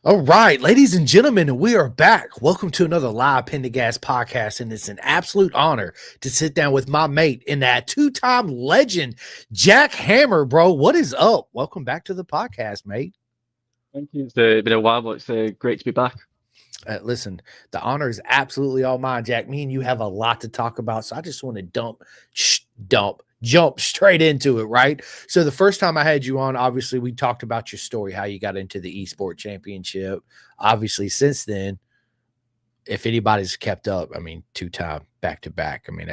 All right, ladies and gentlemen, we are back. Welcome to another live Pendergast podcast, and it's an absolute honor to sit down with my mate and that two-time legend, Jack Hammer, bro. What is up? Welcome back to the podcast, mate. Thank you. It's been a while, but it's great to be back. Listen, the honor is absolutely all mine, Jack. Me and you have a lot to talk about, so I just want to jump straight into it, right? So the first time I had you on, obviously we talked about your story, how you got into the esport championship. Obviously, since then, if anybody's kept up, I mean, two-time back to back. I mean,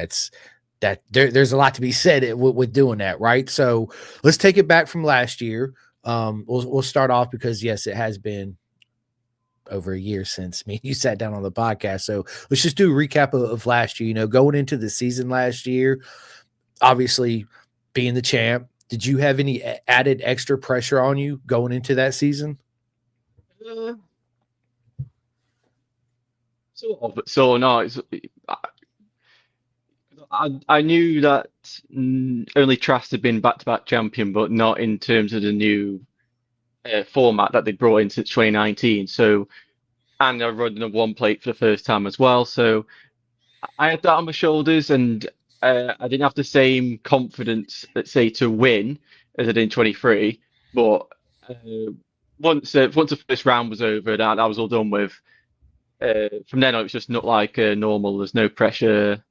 there's a lot to be said with doing that, right? So let's take it back from last year. We'll start off because yes, it has been over a year since me and you sat down on the podcast. So let's just do a recap of last year. You know, going into the season last year, obviously being the champ, did you have any added extra pressure on you going into that season? Uh, sort of, but so no. I knew that only Trust had been back-to-back champion, but not in terms of the new format that they brought in since 2019. So, and I run the one plate for the first time as well. So I had that on my shoulders, and I didn't have the same confidence, let's say, to win as I did in 23. But once the first round was over, that was all done with. From then on, it was just not like normal. There's no pressure,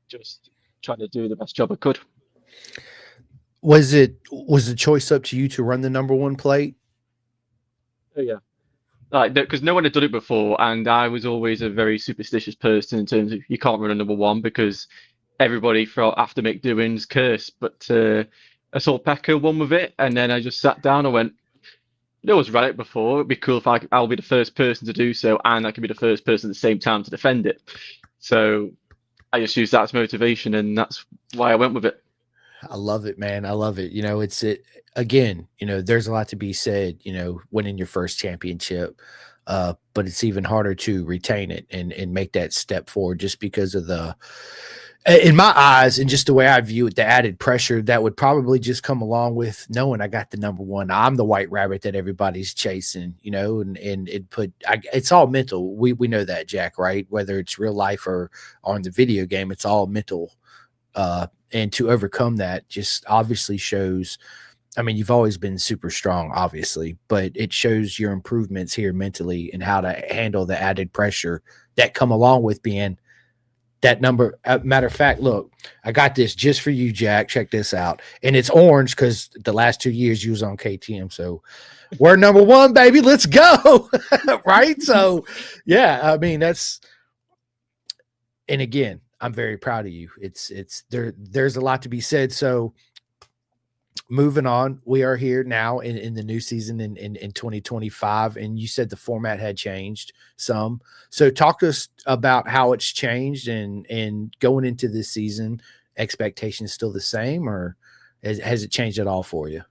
just trying to do the best job I could. Was the choice up to you to run the number one plate? Oh, yeah. Like, because no one had done it before, and I was always a very superstitious person in terms of you can't run a number one because everybody for after Mick Doohan's curse. But I saw Pecco won with it, and then I just sat down and went, no one's run it before. It'd be cool if I'll be the first person to do so, and I can be the first person at the same time to defend it. So I just used that as motivation, and that's why I went with it. I love it, man. I love it. You know, it's it again, you know, there's a lot to be said, you know, winning your first championship. But it's even harder to retain it and make that step forward just because of the in my eyes and just the way I view it, the added pressure that would probably just come along with knowing I got the number one. I'm the white rabbit that everybody's chasing, you know, and it's all mental. We know that, Jack, right? Whether it's real life or on the video game, it's all mental. And to overcome that just obviously shows, I mean, you've always been super strong, obviously, but it shows your improvements here mentally and how to handle the added pressure that come along with being that number. Matter of fact, look, I got this just for you, Jack. Check this out. And it's orange because the last 2 years you was on KTM. So we're number one, baby. Let's go. Right. So, yeah, I mean, and again, I'm very proud of you. There's a lot to be said. So moving on, we are here now in the new season in 2025. And you said the format had changed some. So talk to us about how it's changed and going into this season, expectations still the same, or has it changed at all for you?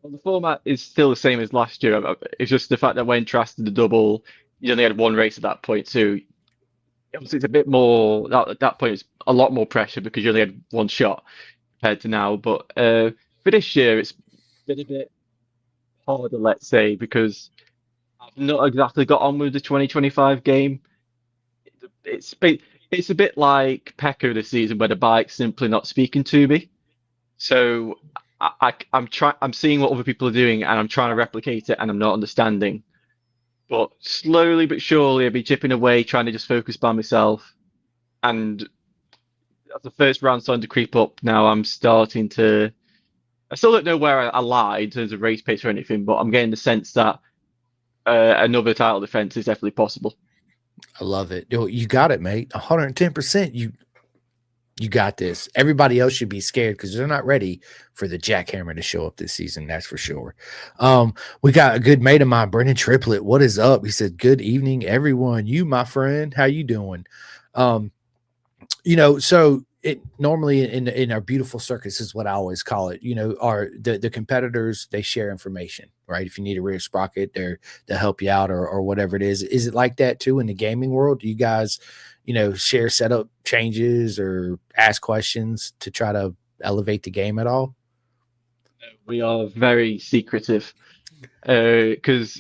Well, the format is still the same as last year. It's just the fact that when Trust did the double, you only had one race at that point, so obviously it's a bit more at that point it's a lot more pressure because you only had one shot compared to now. But for this year, it's been a bit harder, let's say, because I've not exactly got on with the 2025 game. It's a bit like Pecco this season, where the bike's simply not speaking to me. So I'm seeing what other people are doing, and I'm trying to replicate it, and I'm not understanding. But slowly but surely, I'll be chipping away, trying to just focus by myself. And as the first round starting to creep up, now I'm starting to. I still don't know where I lie in terms of race pace or anything, but I'm getting the sense that another title defense is definitely possible. I love it. You got it, mate. 110%. You got this. Everybody else should be scared because they're not ready for the jackhammer to show up this season. That's for sure. We got a good mate of mine, Brennan Triplett. What is up? He said, "Good evening, everyone. You, my friend, how you doing?" Um, you know, so it normally in our beautiful circus is what I always call it. You know, are the competitors, they share information, right? If you need a rear sprocket, they'll help you out or whatever it is. Is it like that too in the gaming world? Do you guys, you know, share setup changes or ask questions to try to elevate the game at all? We are very secretive because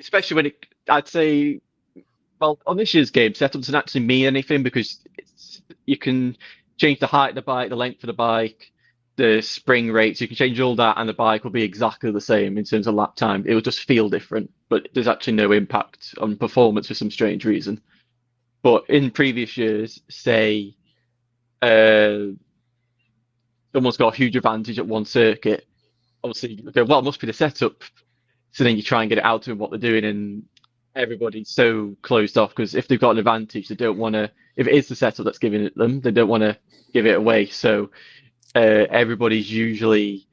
especially when I'd say, well, on this year's game, setup doesn't actually mean anything because you can change the height of the bike, the length of the bike, the spring rates. You can change all that, and the bike will be exactly the same in terms of lap time. It will just feel different, but there's actually no impact on performance for some strange reason. But in previous years, say uh, someone's got a huge advantage at one circuit, obviously you go, well, it must be the setup. So then you try and get it out to them what they're doing, and everybody's so closed off because if they've got an advantage, they don't want to. If it is the setup that's giving it them, they don't want to give it away. So everybody's usually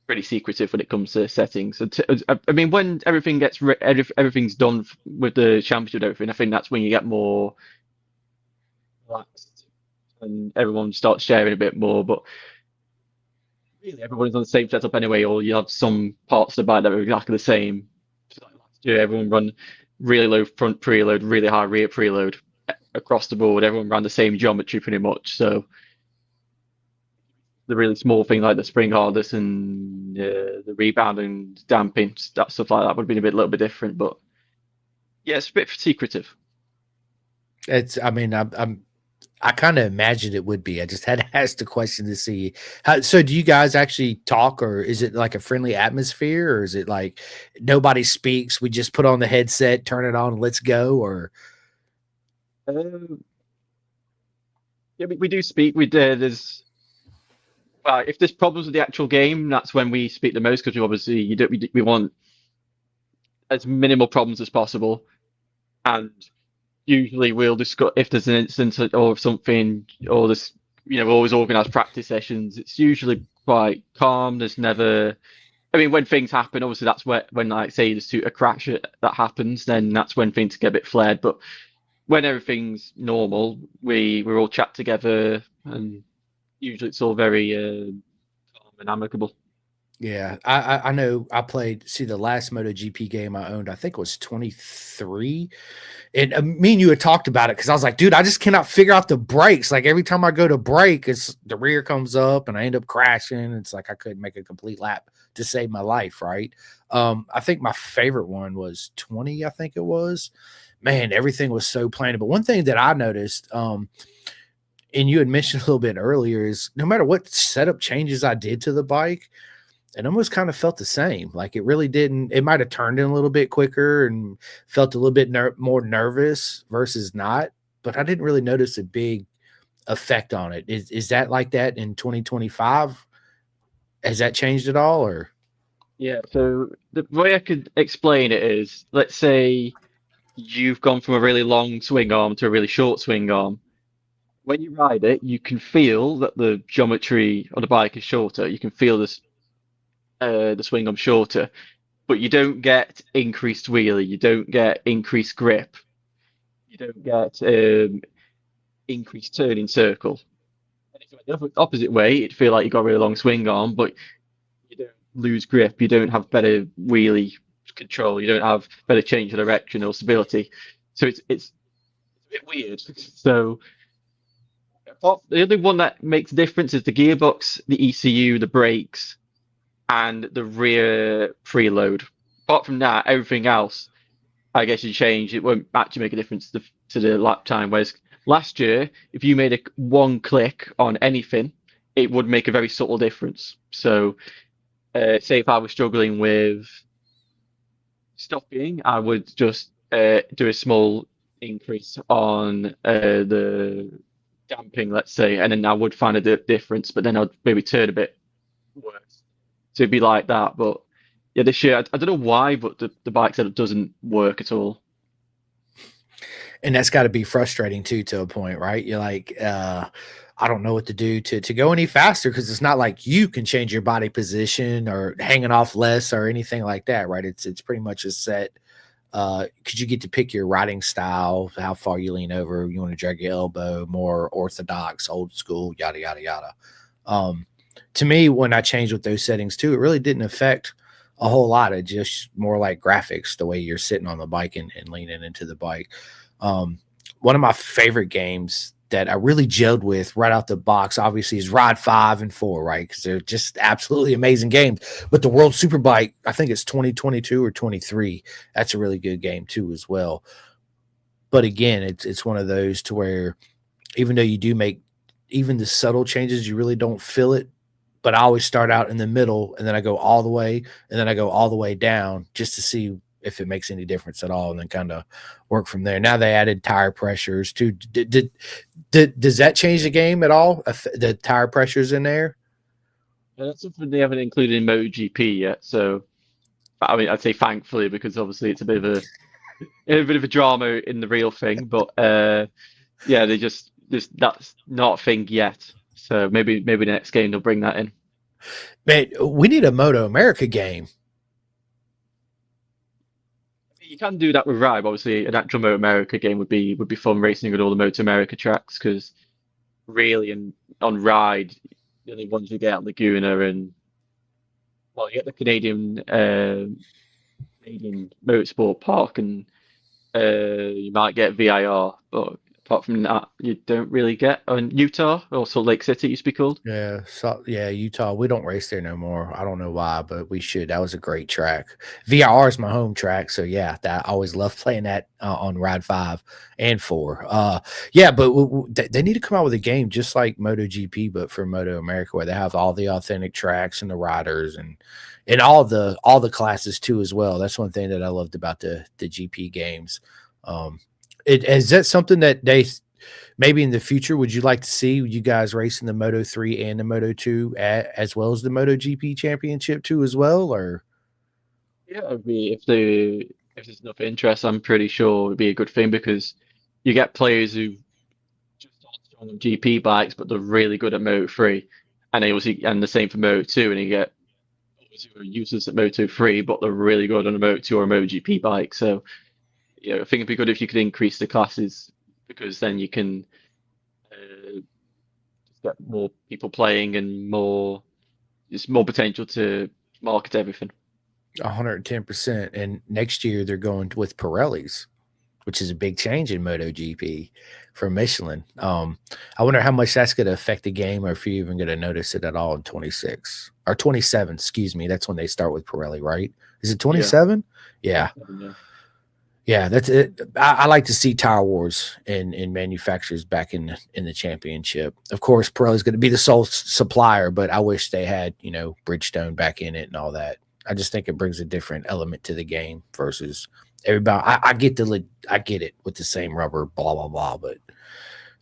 pretty secretive when it comes to settings. So I mean, when everything's done with the championship and everything, I think that's when you get more relaxed and everyone starts sharing a bit more. But really, everyone's on the same setup anyway, or you have some parts of the bike that are exactly the same. So like last year, everyone run really low front preload, really high rear preload across the board. Everyone ran the same geometry pretty much. So the really small thing like the spring hardness and the rebound and damping, that stuff like that would have been a little bit different. But yeah, it's a bit secretive. I mean, I kind of imagined it would be. I just had to ask the question to see how. So, do you guys actually talk, or is it like a friendly atmosphere, or is it like nobody speaks? We just put on the headset, turn it on, and let's go. Or Um, yeah, we do speak. There's if there's problems with the actual game, that's when we speak the most because we obviously you don't we want as minimal problems as possible, and usually we'll discuss if there's an incident or something, or this, we always organise practice sessions. It's usually quite calm. There's never, I mean, when things happen, obviously that's when like say there's a crash that happens, then that's when things get a bit flared. But when everything's normal, we're all chat together, and usually it's all very calm and amicable. yeah, I know I played. See, the last MotoGP game I owned, I think was 23. And me and you had talked about it because I was like, dude, I just cannot figure out the brakes. Like every time I go to brake, it's the rear comes up and I end up crashing. It's like I couldn't make a complete lap to save my life, right? I think my favorite one was 20, I think it was. Man, everything was so plain. But one thing that I noticed, and you had mentioned a little bit earlier, is no matter what setup changes I did to the bike, it almost kind of felt the same. Like it really didn't. It might have turned in a little bit quicker and felt a little bit more nervous versus not. But I didn't really notice a big effect on it. Is that like that in 2025? Has that changed at all? Or Yeah. So the way I could explain it is, let's say you've gone from a really long swing arm to a really short swing arm. When you ride it, you can feel that the geometry of the bike is shorter. You can feel this the swing arm shorter, but you don't get increased wheelie, you don't get increased grip, you don't get increased turning circle. And if you went the opposite way, it'd feel like you got a really long swing arm, but you don't lose grip, you don't have better wheelie control, you don't have better change of direction or stability. So it's a bit weird. So the other one that makes a difference is the gearbox, the ECU, the brakes, and the rear preload. Apart from that, everything else, I guess you change. It won't actually make a difference to the lap time. Whereas last year, if you made one click on anything, it would make a very subtle difference. So, say if I was struggling with stopping, I would just do a small increase on the damping, let's say, and then I would find a difference, but then I'd maybe turn a bit worse. So it'd be like that. But yeah, this year, I don't know why, but the bike setup doesn't work at all. and that's got to be frustrating too, to a point, right? You're like, I don't know what to do to go any faster because it's not like you can change your body position or hanging off less or anything like that, right? It's pretty much a set. Because you get to pick your riding style, how far you lean over, you want to drag your elbow, more orthodox, old school, yada yada yada. To me, when I changed with those settings too, it really didn't affect a whole lot. It just more like graphics, the way you're sitting on the bike and leaning into the bike. One of my favorite games that I really gelled with right out the box, obviously, is Ride 5 and 4, right? Because they're just absolutely amazing games. But the World Superbike, I think it's 2022 or 23. That's a really good game too, as well. But again, it's one of those to where even though you do make even the subtle changes, you really don't feel it. But I always start out in the middle and then I go all the way and then I go all the way down just to see if it makes any difference at all and then kind of work from there. Now they added tire pressures too. Does that change the game at all? The tire pressures in there? That's something they haven't included in MotoGP yet. So, I mean, I'd say thankfully because obviously it's a bit of a drama in the real thing. But yeah, they just that's not a thing yet. So maybe the next game they'll bring that in. Man, we need a Moto America game. You can do that with Ride. Obviously, an actual Moto America game would be fun racing at all the Moto America tracks because really on Ride, the only ones you get at Laguna and well, you get the Canadian Motorsport Park and you might get VIR, but apart from that, you don't really get on Utah or Salt Lake City, it used to be called. Yeah, so yeah, Utah. We don't race there no more. I don't know why, but we should. That was a great track. VIR is my home track, so yeah, that I always love playing that on Ride 5 and 4. Yeah, but they need to come out with a game just like MotoGP, but for Moto America, where they have all the authentic tracks and the riders and all the classes too as well. That's one thing that I loved about the GP games. Is that something that they maybe in the future would you like to see you guys racing the Moto 3 and the Moto 2 as well as the Moto GP championship too as well? Or Yeah, it'd be if there's enough interest, I'm pretty sure it'd be a good thing because you get players who just aren't strong on GP bikes, but they're really good at Moto 3, and they obviously and the same for Moto 2, and you get others who are useless at Moto 3, but they're really good on a Moto 2 or a Moto GP bike. So you know, I think it'd be good if you could increase the classes because then you can just get more people playing and more just more potential to market everything. 110%. And next year they're going with Pirellis, which is a big change in MotoGP for Michelin. I wonder how much that's going to affect the game, or if you're even going to notice it at all in 26 or 27. Excuse me, that's when they start with Pirelli, right? Is it Yeah. 27? Yeah. Yeah. Yeah, that's it. I like to see tire wars in manufacturers back in the championship. Of course, Pirelli's going to be the sole supplier, but I wish they had Bridgestone back in it and all that. I just think it brings a different element to the game versus everybody. I get it with the same rubber, blah blah blah, but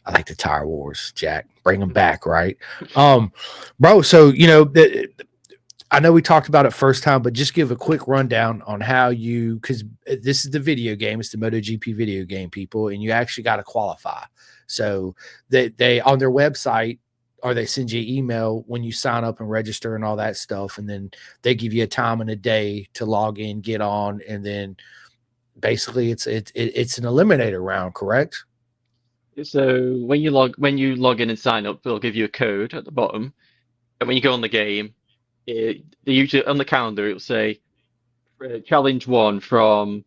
I like the tire wars. Jack, bring them back, right? Bro. So I know we talked about it first time, but just give a quick rundown on how because this is the video game, it's the MotoGP video game, people, and you actually got to qualify. So they on their website, or they send you an email when you sign up and register and all that stuff, and then they give you a time and a day to log in, get on, and then basically it's an eliminator round, correct? So when you log in and sign up, they'll give you a code at the bottom, and when you go on the game, they usually on the calendar it'll say challenge one from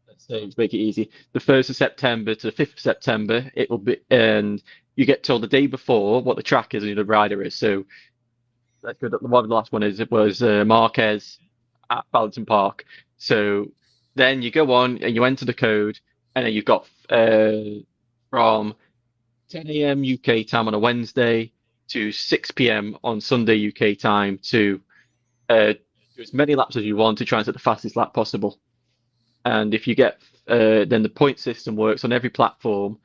let's say to make it easy, the 1st of September to the 5th of September. It will be, and you get told the day before what the track is and who the rider is. So let's go. What the last one is? It was Marquez at Ballanton Park. So then you go on and you enter the code, and then you've got from 10 a.m. UK time on a Wednesday to 6 p.m. on Sunday UK time to do as many laps as you want to try and set the fastest lap possible. And if you get, then the point system works on every platform.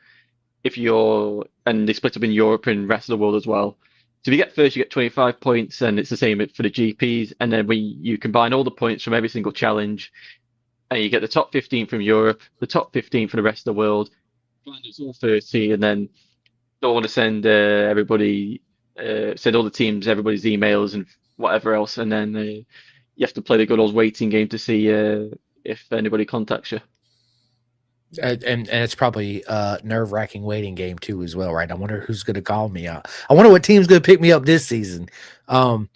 And they split up in Europe and rest of the world as well. So if you get first, you get 25 points, and it's the same for the GPs. And then you combine all the points from every single challenge, and you get the top 15 from Europe, the top 15 from the rest of the world. It's all 30, and then don't want to send send all the teams everybody's emails and whatever else, and then you have to play the good old waiting game to see if anybody contacts you. And it's probably a nerve-wracking waiting game too as well, right? I wonder who's going to call me out. I wonder what team's going to pick me up this season. And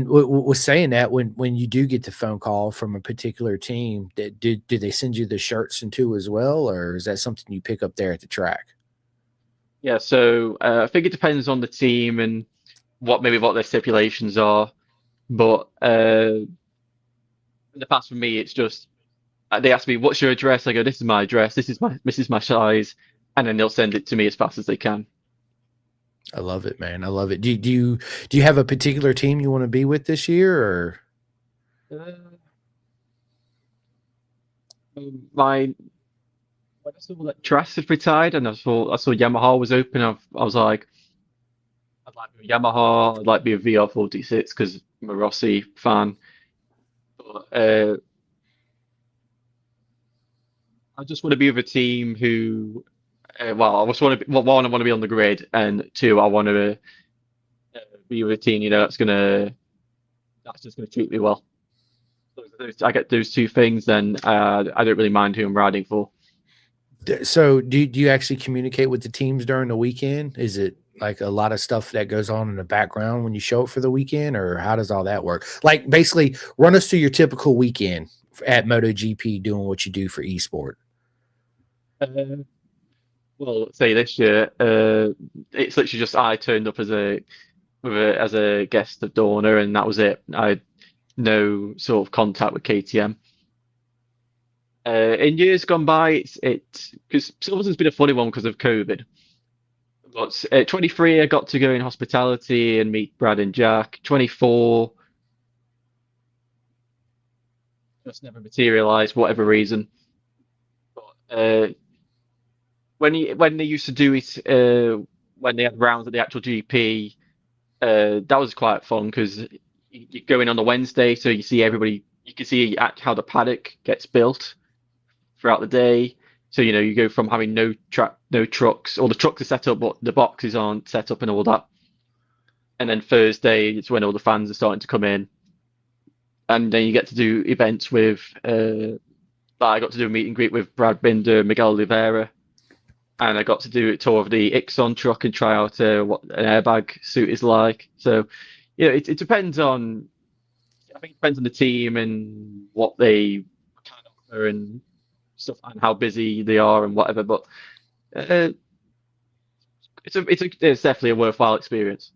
was saying that when you do get the phone call from a particular team, do they send you the shirts and too as well, or is that something you pick up there at the track? Yeah, so I think it depends on the team and what their stipulations are. But in the past for me, it's just they ask me, "What's your address?" I go, "This is my address. This is my size," and then they'll send it to me as fast as they can. I love it, man. I love it. Do you have a particular team you want to be with this year, or Uh, my when I saw that Trask had retired, and I saw Yamaha was open, I was like, I'd like to be a Yamaha. I'd like to be a VR46 because I'm a Rossi fan. But I just want to be with a team who, well, I just want to be, well, one, I want to be on the grid, and two, I want to be with a team, that's just gonna treat me well. So if I get those two things, then I don't really mind who I'm riding for. so do you actually communicate with the teams during the weekend? Is it like a lot of stuff that goes on in the background when you show up for the weekend, or how does all that work? Like basically, run us through your typical weekend at MotoGP doing what you do for esport. Uh, well, let's say this year, it's literally just I turned up as a guest of Dorna, and that was it. I had no sort of contact with KTM. In years gone by, it's because Silverstone's been a funny one because of COVID. But 23, I got to go in hospitality and meet Brad and Jack. 24 just never materialized, whatever reason. But when they used to do it, when they had rounds at the actual GP, that was quite fun because you go in on the Wednesday, so you see everybody. You can see how the paddock gets built throughout the day. So you go from having no trucks, or the trucks are set up, but the boxes aren't set up and all that. And then Thursday, it's when all the fans are starting to come in, and then you get to do events with. I got to do a meet and greet with Brad Binder, Miguel Oliveira, and I got to do a tour of the Ixon truck and try out what an airbag suit is like. So, it depends on. I think it depends on the team and what they can offer and stuff, and how busy they are and whatever. But uh, it's definitely a worthwhile experience.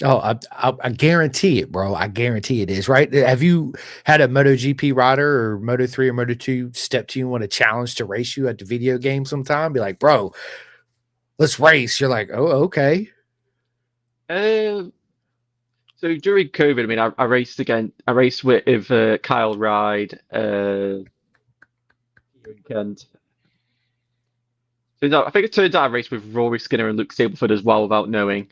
Oh, I guarantee it, bro. I guarantee it is, right? Have you had a MotoGP rider or Moto3 or Moto2 step to you and want a challenge to race you at the video game sometime? Be like, bro, let's race. You're like, oh, okay. Uh, so during COVID, I mean, I raced again. I raced with Kyle Ride weekend. So no, I think it turns out I raced with Rory Skinner and Luke Stableford as well without knowing.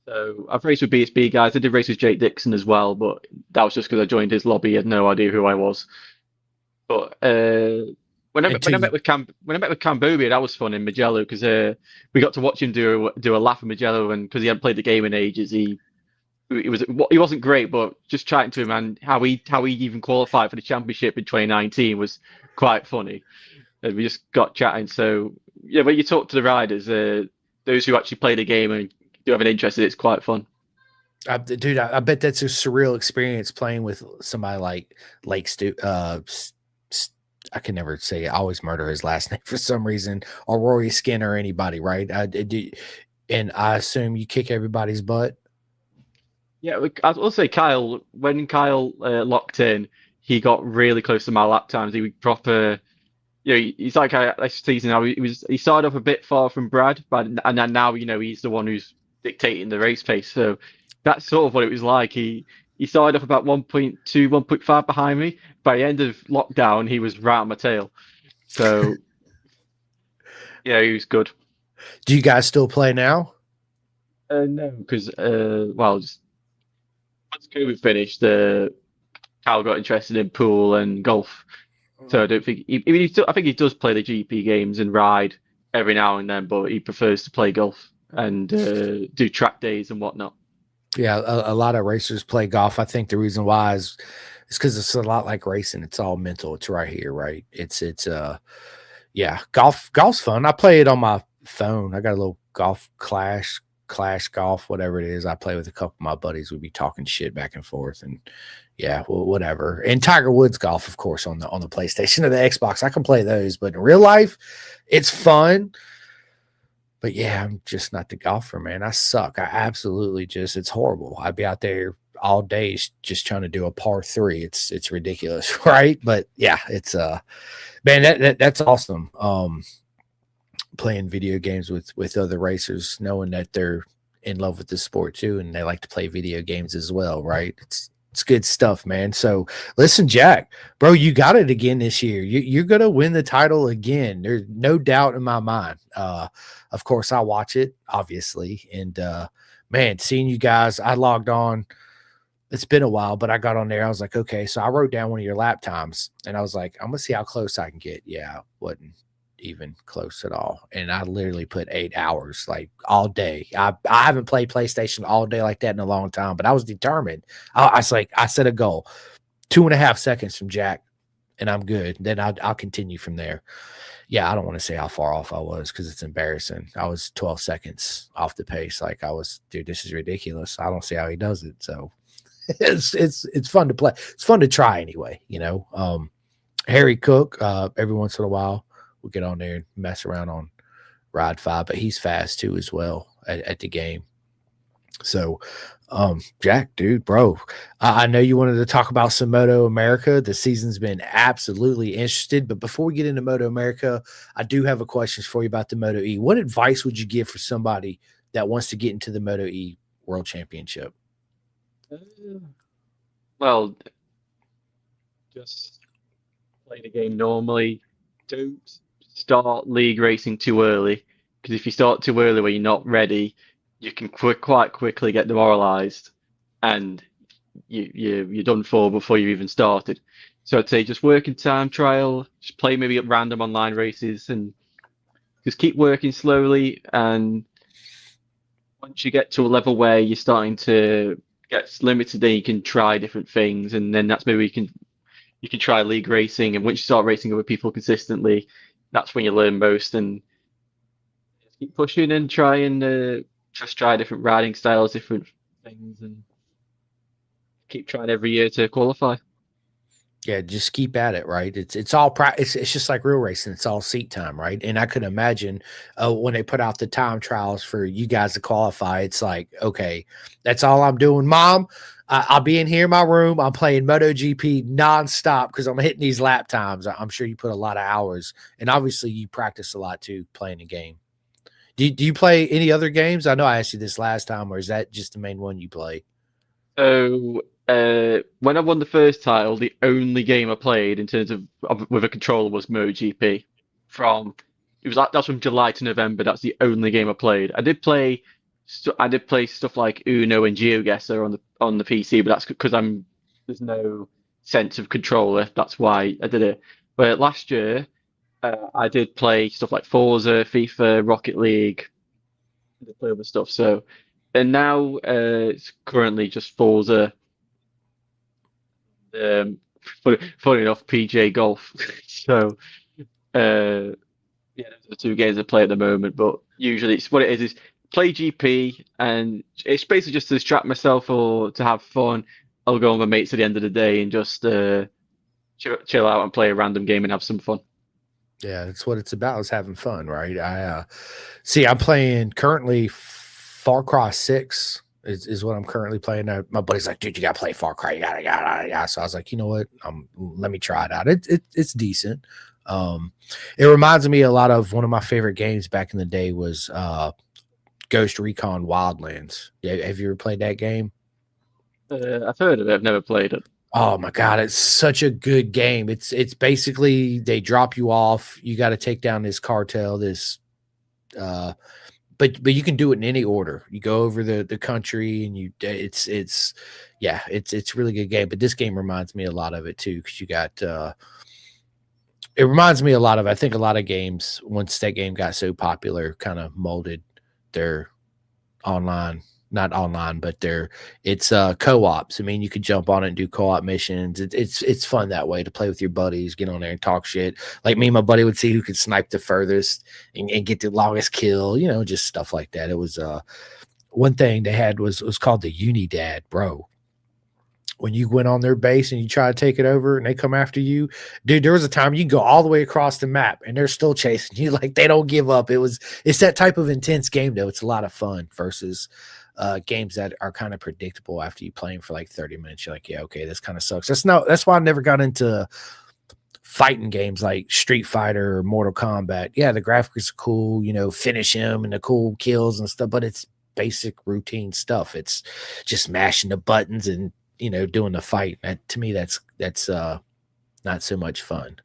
So I've raced with BSB guys. I did race with Jake Dixon as well, but that was just because I joined his lobby. He had no idea who I was. But Until you, when I met with Cambodia, that was fun in Magello because we got to watch him do a lap in Magello, and because he hadn't played the game in ages, he wasn't great, but just chatting to him and how he even qualified for the championship in 2019 was quite funny. And we just got chatting. So yeah, when you talk to the riders, those who actually play the game and do have an interest in it, it's quite fun. dude, I bet that's a surreal experience playing with somebody like I can never say it. I always murder his last name for some reason, or Rory Skinner or anybody, right? And I assume you kick everybody's butt. Yeah, I will say Kyle. When Kyle locked in, he got really close to my lap times. He was proper. He's like this season now. He started off a bit far from Brad, but and then now he's the one who's dictating the race pace. So that's sort of what it was like. He started off about 1.2, 1.5 behind me. By the end of lockdown, he was right on my tail. So yeah, he was good. Do you guys still play now? No, because well, just once COVID finished, Kyle got interested in pool and golf. So I don't think I think he does play the GP games and ride every now and then, but he prefers to play golf and do track days and whatnot. Yeah, a lot of racers play golf. I think the reason why is because it's a lot like racing. It's all mental. It's right here, right? It's yeah, golf's fun. I play it on my phone. I got a little golf clash golf, whatever it is. I play with a couple of my buddies. We'd be talking shit back and forth, and yeah, well, whatever. And Tiger Woods golf, of course, on the PlayStation or the Xbox. I can play those, but in real life, it's fun. But yeah, I'm just not the golfer, man. I suck. I absolutely just it's horrible. I'd be out there all day just trying to do a par three. It's ridiculous, right? But yeah, it's man, that's awesome. Playing video games with other racers, knowing that they're in love with the sport too, and they like to play video games as well, right? It's good stuff, man. So listen, Jack, bro, you got it again this year. You're gonna win the title again. There's no doubt in my mind. Of course, I watch it, obviously, and man, seeing you guys, I logged on. It's been a while, but I got on there. I was like, okay, so I wrote down one of your lap times, and I was like, I'm gonna see how close I can get. Yeah, wasn't even close at all. And I literally put 8 hours, like all day. I haven't played PlayStation all day like that in a long time, but I was determined. I was like, I set a goal, 2.5 seconds from Jack, and I'm good. Then I'll continue from there. Yeah, I don't want to say how far off I was because it's embarrassing. I was 12 seconds off the pace. Like I was, dude, this is ridiculous. I don't see how he does it. So it's fun to play. It's fun to try anyway, you know. Harry Cook, every once in a while, we'll get on there and mess around on Ride 5, but he's fast too as well at the game. So, Jack, dude, bro, I know you wanted to talk about some Moto America. The season's been absolutely interested, but before we get into Moto America, I do have a question for you about the Moto E. What advice would you give for somebody that wants to get into the Moto E World Championship? Well, just play the game normally. Don't start league racing too early, because if you start too early where you're not ready, you can quite quickly get demoralized, and you're done for before you even started. So I'd say just work in time trial, just play maybe at random online races, and just keep working slowly. And once you get to a level where you're starting to get limited, then you can try different things, and then that's maybe you can try league racing. And once you start racing with people consistently, that's when you learn most. And just keep pushing and try and just try different riding styles, different things, and keep trying every year to qualify. Yeah, just keep at it, right? It's all practice. It's just like real racing. It's all seat time, right? And I could imagine when they put out the time trials for you guys to qualify, it's like, okay, that's all I'm doing, Mom. I'll be in here in my room. I'm playing MotoGP nonstop because I'm hitting these lap times. I'm sure you put a lot of hours, and obviously you practice a lot too playing the game. Do you play any other games? I know I asked you this last time, or is that just the main one you play? So when I won the first title, the only game I played in terms of with a controller was MotoGP. From it was like that's from July to November. That's the only game I played. I did play stuff like Uno and GeoGuessr on the PC, but that's because there's no sense of controller. That's why I did it. But last year, I did play stuff like Forza, FIFA, Rocket League. I did play other stuff. So, and now it's currently just Forza. Funny enough, PJ Golf. So, yeah, those are the two games I play at the moment. But usually, it's what it is play GP, and it's basically just to distract myself or to have fun. I'll go with my mates at the end of the day and just chill out and play a random game and have some fun. Yeah, that's what it's about is having fun, right? I see I'm playing currently Far Cry 6 is what I'm currently playing. My buddy's like, dude, you gotta play Far Cry. You gotta. So I was like, you know what? Let me try it out. It's decent. It reminds me a lot of one of my favorite games back in the day was Ghost Recon Wildlands. Yeah, have you ever played that game? I've heard of it. I've never played it. Oh my god, it's such a good game. It's basically they drop you off. You got to take down this cartel, this uh but you can do it in any order. You go over the country and it's yeah, it's really good game. But this game reminds me a lot of it too because you got it reminds me a lot of I think a lot of games once that game got so popular kind of molded their online not online but it's co-ops. I mean you could jump on it and do co-op missions. It's fun that way to play with your buddies, get on there and talk shit. Like me and my buddy would see who could snipe the furthest and get the longest kill, you know, just stuff like that. It was one thing they had was called the Unidad, bro. when you went on their base and you try to take it over and they come after you, dude, there was a time you can go all the way across the map and they're still chasing you. Like they don't give up. It's that type of intense game though. It's a lot of fun versus games that are kind of predictable after you playing for like 30 minutes. You're like, yeah, okay, this kind of sucks. That's why I never got into fighting games like Street Fighter or Mortal Kombat. Yeah, the graphics are cool, finish him and the cool kills and stuff, but it's basic routine stuff. It's just mashing the buttons and doing the fight. To me, that's not so much fun.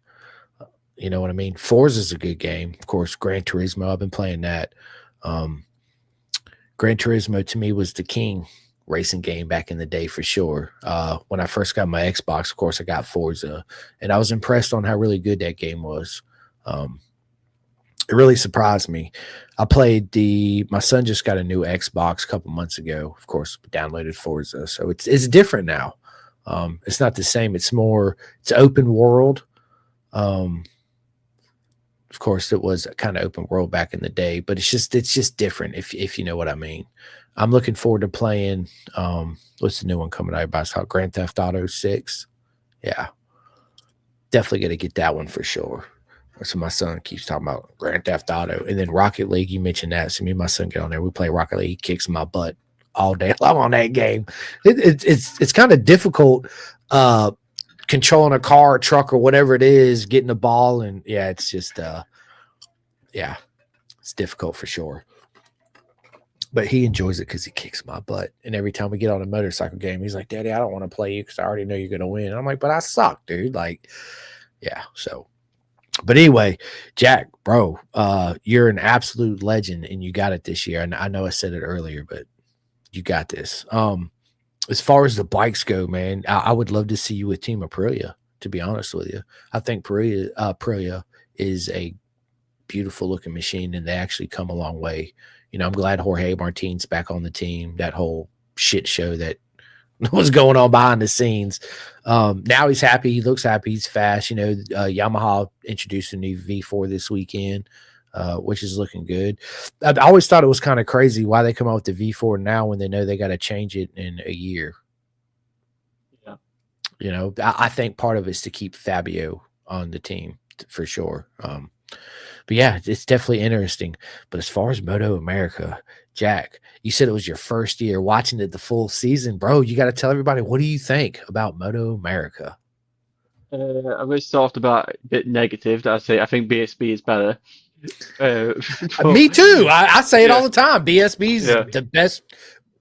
You know what I mean? Forza is a good game. Of course, Gran Turismo, I've been playing that. Gran Turismo to me was the king racing game back in the day for sure. When I first got my Xbox, of course, I got Forza, and I was impressed on how really good that game was. It really surprised me. My son just got a new Xbox a couple months ago. Of course, downloaded Forza, so it's different now. It's not the same. It's open world. Of course, it was kind of open world back in the day, but it's just different if you know what I mean. I'm looking forward to playing. What's the new one coming out? Everybody's talking Grand Theft Auto 6. Yeah, definitely gonna get that one for sure. So my son keeps talking about Grand Theft Auto, and then Rocket League. You mentioned that, so me and my son get on there. We play Rocket League. He kicks my butt all day long on that game. It's kind of difficult controlling a car or truck or whatever it is, getting the ball, and yeah, it's just it's difficult for sure. But he enjoys it because he kicks my butt. And every time we get on a motorcycle game, he's like, Daddy, I don't want to play you because I already know you're going to win. And I'm like, but I suck, dude. Like, yeah. So, but anyway, Jack, bro, you're an absolute legend and you got it this year. And I know I said it earlier, but you got this. As far as the bikes go, man, I would love to see you with Team Aprilia, to be honest with you. I think Aprilia is a beautiful looking machine and they actually come a long way. I'm glad Jorge Martin's back on the team. That whole shit show that was going on behind the scenes. Now he's happy. He looks happy. He's fast. Yamaha introduced a new V4 this weekend, which is looking good. I always thought it was kind of crazy why they come out with the V4 now when they know they got to change it in a year. Yeah. I think part of it is to keep Fabio on the team for sure. But yeah, it's definitely interesting. But as far as Moto America, Jack, you said it was your first year watching it the full season, bro. You got to tell everybody, what do you think about Moto America? I'm going to start about a bit negative. I say I think BSB is better. Me too. I say it all the time. BSB's the best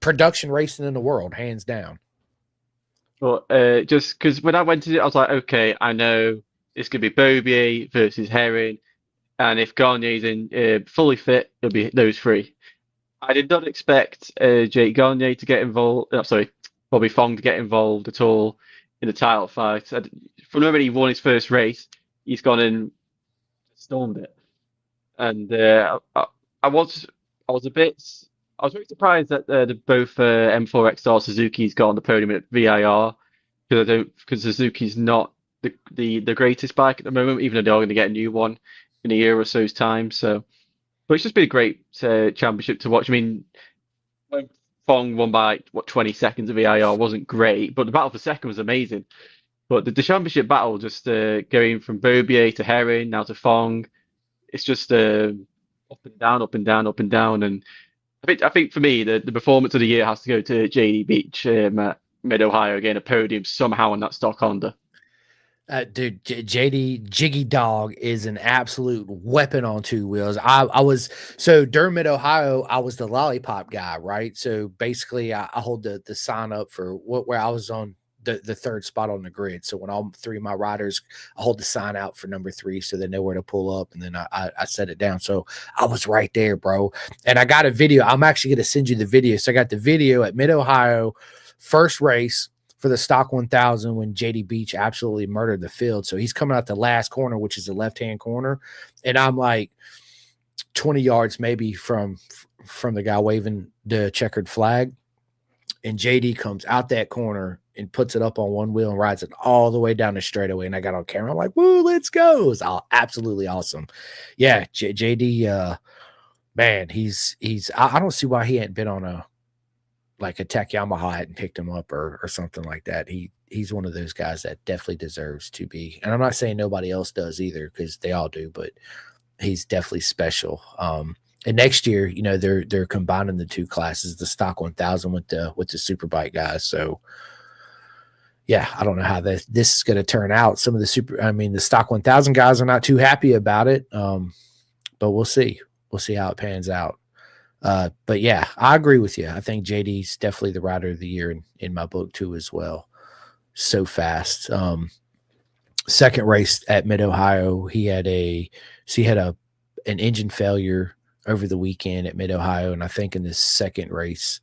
production racing in the world, hands down. But just because when I went to it, I was like, okay, I know it's going to be Beaubier versus Herring. And if Garnier's in fully fit, it'll be those three. I did not expect Jake Garnier to get involved. Bobby Fong to get involved at all in the title fight. From the moment he won his first race, he's gone and stormed it. And I was very surprised that both M4 XR Suzuki's got on the podium at VIR because Suzuki's not the greatest bike at the moment, even though they're going to get a new one in a year or so's time. So, but it's just been a great championship to watch. I mean, when Fong won by 20 seconds of VIR wasn't great, but the battle for second was amazing. But the championship battle, just going from Beaubier to Herring now to Fong, it's just up and down, up and down, up and down. And I think for me, the performance of the year has to go to JD Beach, Mid-Ohio, getting a podium somehow on that stock Honda. Dude, JD Jiggy Dog is an absolute weapon on two wheels. I was so during Mid-Ohio, I was the lollipop guy, right? So basically, I hold the sign up for where I was on the third spot on the grid. So when all three of my riders, I hold the sign out for number 3 so they know where to pull up, and then I set it down. So I was right there, bro. And I got a video. I'm actually going to send you the video. So I got the video at Mid-Ohio, first race for the stock 1000 when JD Beach absolutely murdered the field. So he's coming out the last corner, which is the left-hand corner. And I'm like 20 yards maybe from the guy waving the checkered flag. And JD comes out that corner and puts it up on one wheel and rides it all the way down the straightaway. And I got on camera. I'm like, woo, let's go. It's absolutely awesome. Yeah, JD, man, he's I don't see why he hadn't been on a like a Tech Yamaha hadn't picked him up or something like that. He's one of those guys that definitely deserves to be. And I'm not saying nobody else does either, because they all do, but he's definitely special. And next year, you know, they're combining the two classes, the stock 1000 with the superbike guys. So yeah, I don't know how this is going to turn out. Some of the stock 1000 guys are not too happy about it. But we'll see. We'll see how it pans out. But yeah, I agree with you. I think JD's definitely the rider of the year in my book too, as well. So fast. Second race at Mid Ohio, he had an engine failure over the weekend at Mid Ohio, and I think in this second race,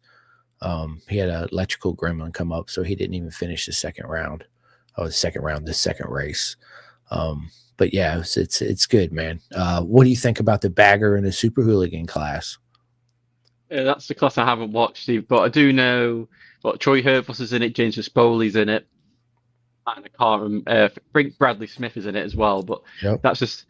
he had an electrical gremlin come up, so he didn't even finish the second round. Oh, the second race. But yeah, it's good, man. What do you think about the bagger and the super hooligan class? Yeah, that's the class I haven't watched, Steve, but I do know what Troy Herfoss is in it, James Foley's in it, and I can't I think Bradley Smith is in it as well. But Yep. that's just,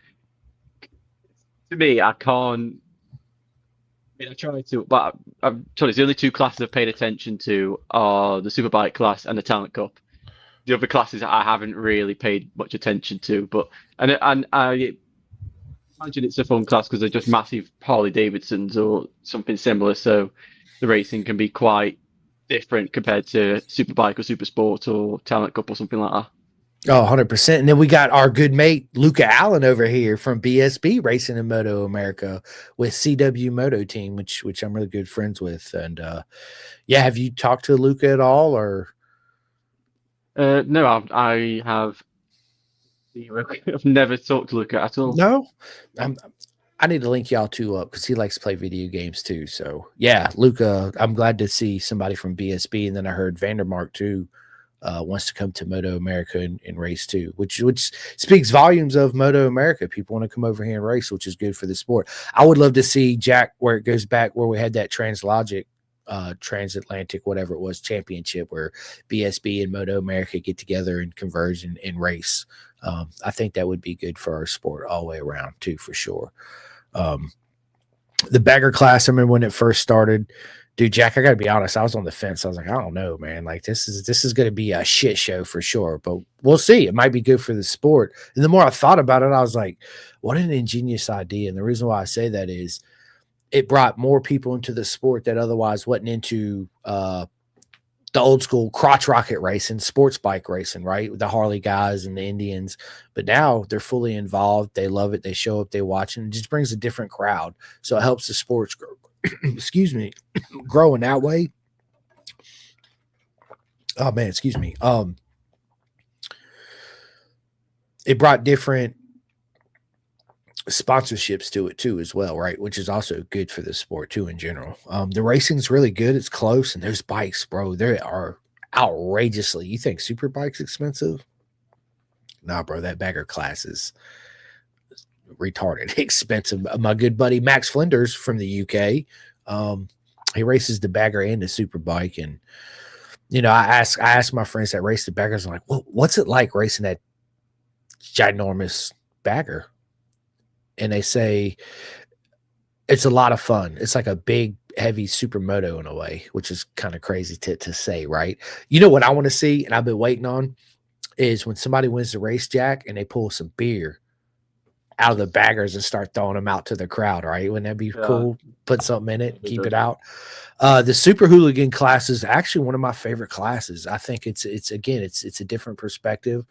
to me, I can't. I mean, I try to, but I'm told the only two classes I've paid attention to are the Superbike class and the Talent Cup. The other classes I haven't really paid much attention to, but and I imagine it's a fun class because they're just massive Harley Davidsons or something similar, so the racing can be quite different compared to Superbike or Super Sport or Talent Cup or something like that. Oh, 100%. And then we got our good mate, Luca Allen, over here from BSB Racing in Moto America with CW Moto Team, which I'm really good friends with. And yeah, have you talked to Luca at all? Or No, I have I've never talked to Luca at all. no? I need to link y'all two up because he likes to play video games too. So yeah, Luca, I'm glad to see somebody from BSB. And then I heard Vandermark too. Wants to come to Moto America and race too, which speaks volumes of Moto America. People want to come over here and race, which is good for the sport. I would love to see Jack where it goes back where we had that transatlantic, whatever it was, championship where BSB and Moto America get together and converge and race. I think that would be good for our sport all the way around too, for sure. The bagger class, I remember when it first started. Dude, Jack, I gotta be honest. I was on the fence. I was like, I don't know, man. Like this is gonna be a shit show for sure. But we'll see. It might be good for the sport. And the more I thought about it, I was like, what an ingenious idea. And the reason why I say that is it brought more people into the sport that otherwise wasn't into the old school crotch rocket racing, sports bike racing, right? With the Harley guys and the Indians. But now they're fully involved. They love it. They show up, they watch, and it just brings a different crowd. So it helps the sports grow. Excuse me, grow in that way. Oh man, excuse me. It brought different sponsorships to it too, as well, right? Which is also good for the sport too in general. The racing's really good. It's close, and those bikes, bro, they are outrageously. You think super bikes expensive? Nah, bro, that bagger class is retarded expensive. My good buddy Max Flinders from the UK, he races the bagger and the super bike, and you know, I asked my friends that race the baggers, I'm like, well, what's it like racing that ginormous bagger? And they say it's a lot of fun. It's like a big, heavy supermoto in a way, which is kind of crazy to say, right? You know what I want to see, and I've been waiting on, is when somebody wins the race, Jack, and they pull some beer out of the baggers and start throwing them out to the crowd, right? Wouldn't that be cool? Put something in it, keep it out. The super hooligan class is actually one of my favorite classes. I think it's a different perspective.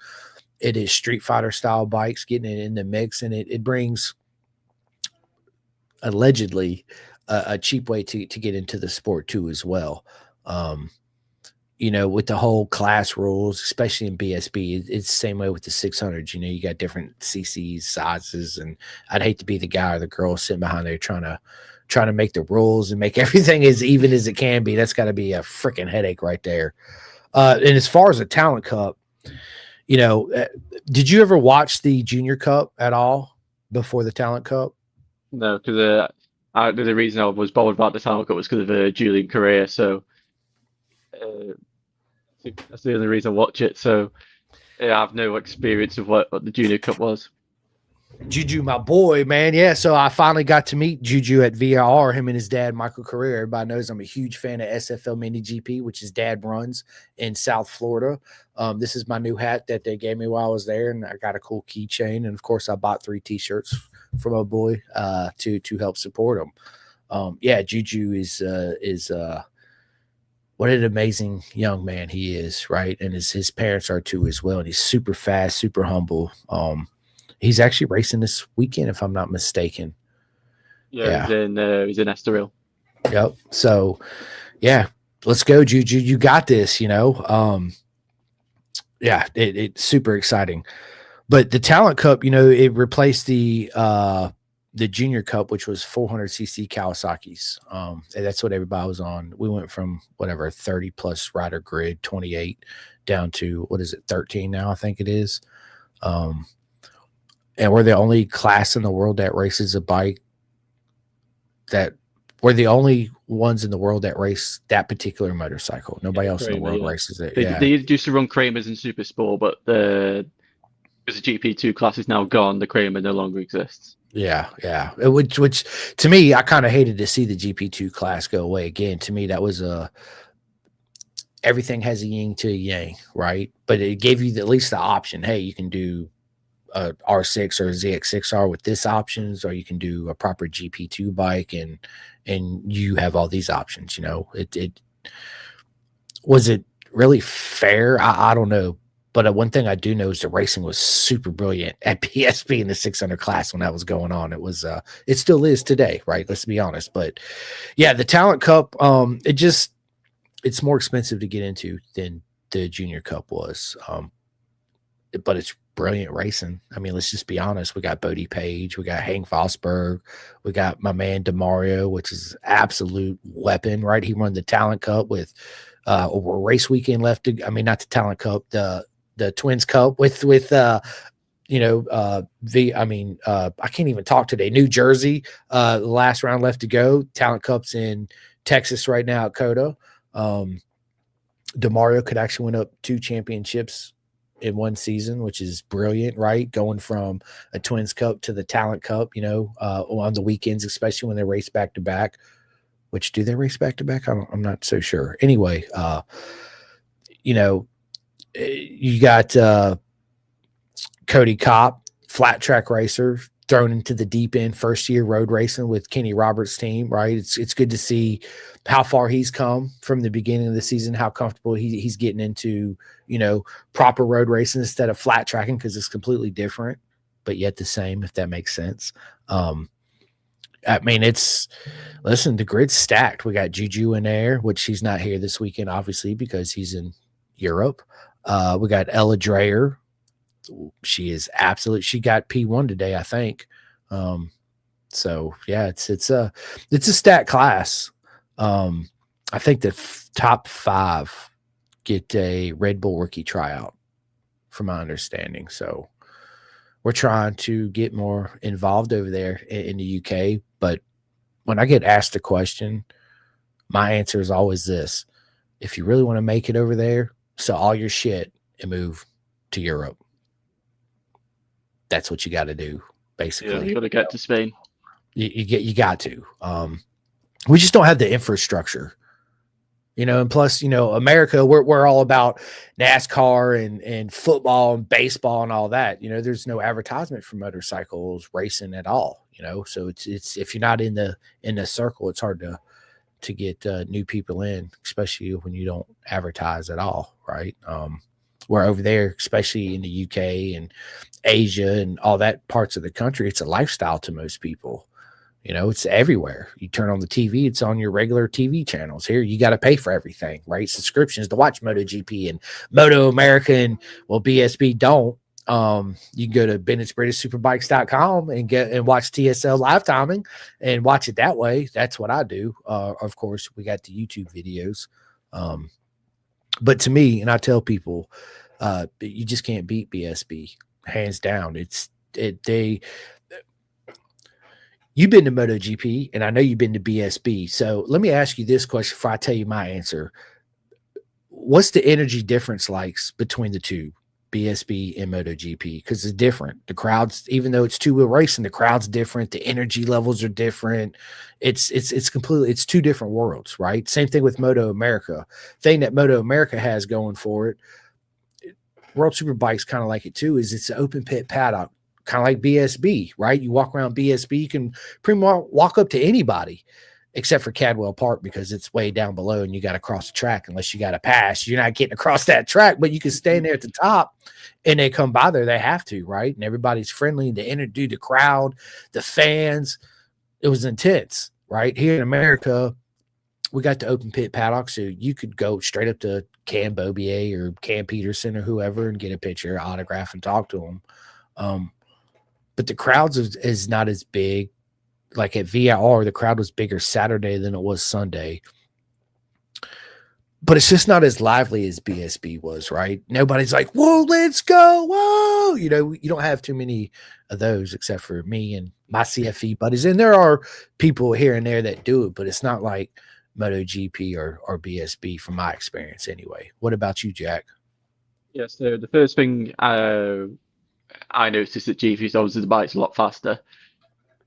It is Street Fighter style bikes getting it in the mix, and it brings allegedly a cheap way to get into the sport too as well. You know, with the whole class rules, especially in BSB, it's the same way with the 600s. You know, you got different CCs, sizes, and I'd hate to be the guy or the girl sitting behind there trying to make the rules and make everything as even as it can be. That's got to be a freaking headache right there. And as far as the Talent Cup, you know, did you ever watch the Junior Cup at all before the Talent Cup? No, because the reason I was bothered about the Talent Cup was because of Julian Correa. So that's the only reason I watch it. So yeah, I have no experience of what the Junior Cup was. Juju, my boy, man. Yeah, so I finally got to meet Juju at VIR, him and his dad, Michael Carrera. Everybody knows I'm a huge fan of SFL Mini GP, which his dad runs in South Florida. This is my new hat that they gave me while I was there, and I got a cool keychain. And of course, I bought 3 T-shirts for my boy to help support him. Yeah, Juju is what an amazing young man he is, right? And his parents are too as well. And he's super fast, super humble. He's actually racing this weekend, if I'm not mistaken. Yeah, Yeah. he's in Estoril. Yep. So, yeah, let's go, Juju. You got this. Yeah, it's super exciting. But the Talent Cup, it replaced the Junior Cup, which was 400cc Kawasaki's. And that's what everybody was on. We went from whatever 30 plus rider grid, 28 down to what is it, 13 now? I think it is. And we're the only class in the world that races a bike that we're the only ones in the world that race that particular motorcycle. Nobody else in the world races it. They used to run Kramers in Super Sport, but because the GP2 class is now gone, the Kramer no longer exists. Yeah. Which to me, I kind of hated to see the GP2 class go away again. To me, that was everything has a yin to a yang, right? But it gave you at least the option. Hey, you can do a R6 or a ZX6R with this options, or you can do a proper GP2 bike, and you have all these options. It was it really fair? I don't know, but one thing I do know is the racing was super brilliant at PSP in the 600 class when that was going on. It was it still is today, right? Let's be honest. But yeah, the Talent Cup, it's more expensive to get into than the Junior Cup was, but it's brilliant racing. I mean, let's just be honest. We got Bodie Page, we got Hank Fosberg, we got my man DeMario, which is absolute weapon, right? He won the Talent Cup with a race weekend left to, I mean, not the Talent Cup, the Twins Cup with I can't even talk today. New Jersey, the last round left to go. Talent Cup's in Texas right now at Coda. DeMario could actually win up 2 championships in one season, which is brilliant, right? Going from a Twins Cup to the Talent Cup, on the weekends, especially when they race back to back. Which, do they race back to back? I'm not so sure. Anyway, you got Cody Kopp, flat track racer, thrown into the deep end, first year road racing with Kenny Roberts' team, right? It's good to see how far he's come from the beginning of the season, how comfortable he's getting into, proper road racing instead of flat tracking, because it's completely different, but yet the same, if that makes sense. I mean, listen, the grid's stacked. We got Juju in there, which he's not here this weekend, obviously, because he's in Europe. We got Ella Dreyer. She got P1 today, I think. So yeah, it's a stat class. I think the top 5 get a Red Bull rookie tryout, from my understanding. So we're trying to get more involved over there in the UK. But when I get asked a question, my answer is always this: if you really want to make it over there, sell all your shit and move to Europe. That's what you got to do, basically. Yeah, you got to get to Spain. You got to. We just don't have the infrastructure, and plus, America, we're all about NASCAR and football and baseball and all that. There's no advertisement for motorcycles racing at all. So it's if you're not in the circle, it's hard to get new people in, especially when you don't advertise at all, right? We're over there, especially in the UK and Asia and all that parts of the country, it's a lifestyle to most people. It's everywhere. You turn on the TV, it's on your regular TV channels. Here, you got to pay for everything, right? Subscriptions to watch MotoGP and Moto America, and BSB don't. You can go to Bennett'sBritishSuperbikes.com and watch TSL live timing and watch it that way. That's what I do. Of course, we got the YouTube videos. But to me, and I tell people, you just can't beat BSB, hands down. You've been to MotoGP, and I know you've been to BSB. So let me ask you this question before I tell you my answer. What's the energy difference like between the two? BSB and MotoGP because it's different. The crowds, even though it's two-wheel racing, the crowd's different. The energy levels are different. It's completely it's two different worlds, right? Same thing with Moto America. Thing that Moto America has going for it, World Superbike's kind of like it too, is it's an open pit paddock, kind of like BSB, right? You walk around BSB, you can pretty much walk up to anybody except for Cadwell Park because it's way down below and you got to cross the track unless you got to pass. You're not getting across that track, but you can stand there at the top and they come by there. They have to, right? And everybody's friendly. They introduce the crowd, the fans. It was intense, right? Here in America, we got the open pit paddock, so you could go straight up to Cam Bobier or Cam Peterson or whoever and get a picture, autograph, and talk to them. But the crowds is not as big. Like at VIR, the crowd was bigger Saturday than it was Sunday. But it's just not as lively as BSB was, right? Nobody's like, whoa, let's go. Whoa. You know, you don't have too many of those except for me and my CFE buddies. And there are people here and there that do it, but it's not like MotoGP or BSB from my experience anyway. What about you, Jack? Yeah, so the first thing I noticed at GP is obviously the bike's a lot faster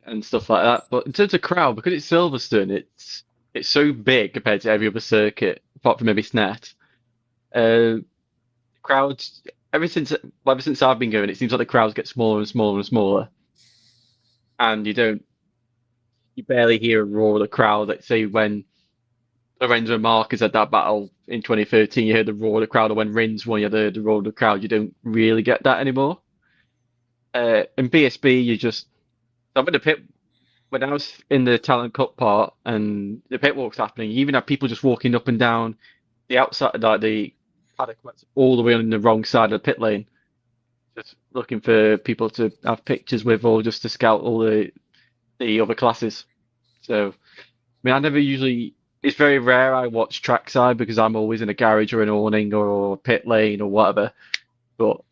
and stuff like that. But in terms of crowd, because it's Silverstone, it's so big compared to every other circuit, apart from maybe SNET. Crowds ever since I've been going, it seems like the crowds get smaller and smaller and smaller, and you barely hear a roar of the crowd. Like say when Lorenzo Marquez had that battle in 2013, you heard the roar of the crowd, or when Rins won, you heard the roar of the crowd. You don't really get that anymore. In BSB, I'm in the pit when I was in the Talent Cup part and the pit walk's happening. You even have people just walking up and down the outside, like the paddock, all the way on the wrong side of the pit lane, just looking for people to have pictures with or just to scout all the other classes. So, I mean, I never usually. It's very rare I watch trackside because I'm always in a garage or an awning or a pit lane or whatever. But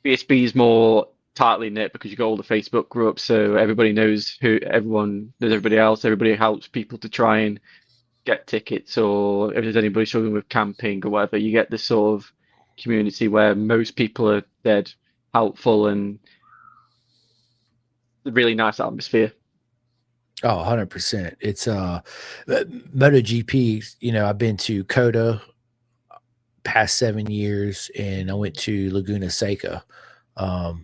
BSB is more tightly knit because you got all the Facebook groups, so everybody knows everyone knows everybody else. Everybody helps people to try and get tickets, or if there's anybody struggling with camping or whatever, you get this sort of community where most people are dead helpful and a really nice atmosphere. Oh, 100%. It's MotoGP, you know, I've been to Coda past 7 years and I went to Laguna Seca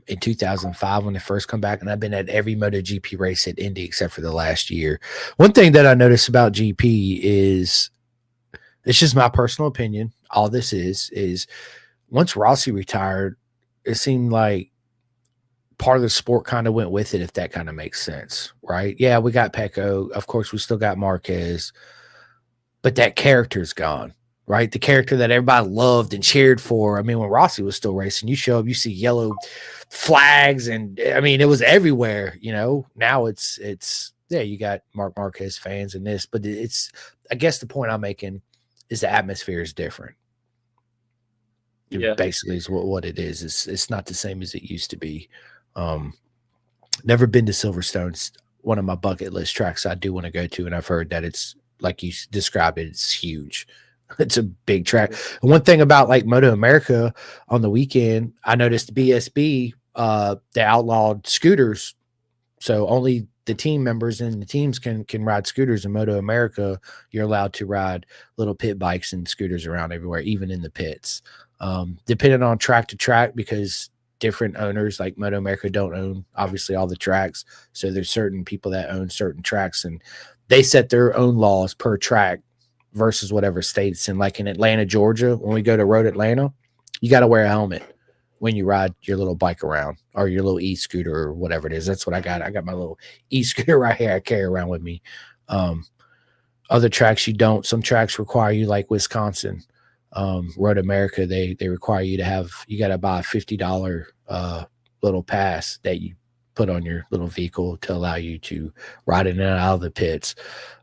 in 2005 when they first come back, and I've been at every MotoGP race at Indy except for the last year. One thing that I noticed about GP is it's just my personal opinion. All this is once Rossi retired, it seemed like part of the sport kind of went with it, if that kind of makes sense, right? Yeah, we got Pecco. Of course, we still got Marquez, but that character's gone, right? The character that everybody loved and cheered for. I mean, when Rossi was still racing, you show up, you see yellow flags, and I mean, it was everywhere, you know. Now it's yeah, you got Mark Marquez fans and this, but it's I guess the point I'm making is the atmosphere is different. Yeah, Basically is what it is. It's not the same as it used to be. Never been to Silverstone. One of my bucket list tracks I do want to go to, and I've heard that it's like you described it. It's huge. It's a big track. And one thing about like Moto America on the weekend, I noticed BSB they outlawed scooters, so only the team members and the teams can ride scooters. In Moto America, you're allowed to ride little pit bikes and scooters around everywhere, even in the pits. Depending on track to track, because different owners like Moto America don't own obviously all the tracks, so there's certain people that own certain tracks and they set their own laws per track versus whatever state it's in. Like in Atlanta, Georgia, when we go to Road Atlanta, you got to wear a helmet when you ride your little bike around, or your little e-scooter or whatever it is. That's what I got. I got my little e-scooter right here I carry around with me. Other tracks you don't. Some tracks require you, like Wisconsin, Road America, they require you to have, you got to buy a $50 little pass that you put on your little vehicle to allow you to ride in and out of the pits.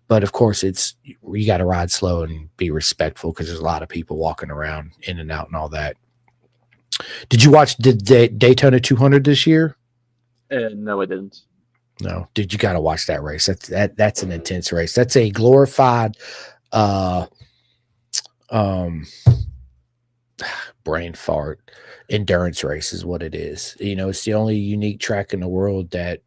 But of course, you got to ride slow and be respectful because there's a lot of people walking around in and out and all that. Did you watch the Daytona 200 this year? no, I didn't. No, dude, you got to watch that race. That's an intense race. That's a glorified, bro, brain fart. Endurance race is what it is. You know, it's the only unique track in the world that,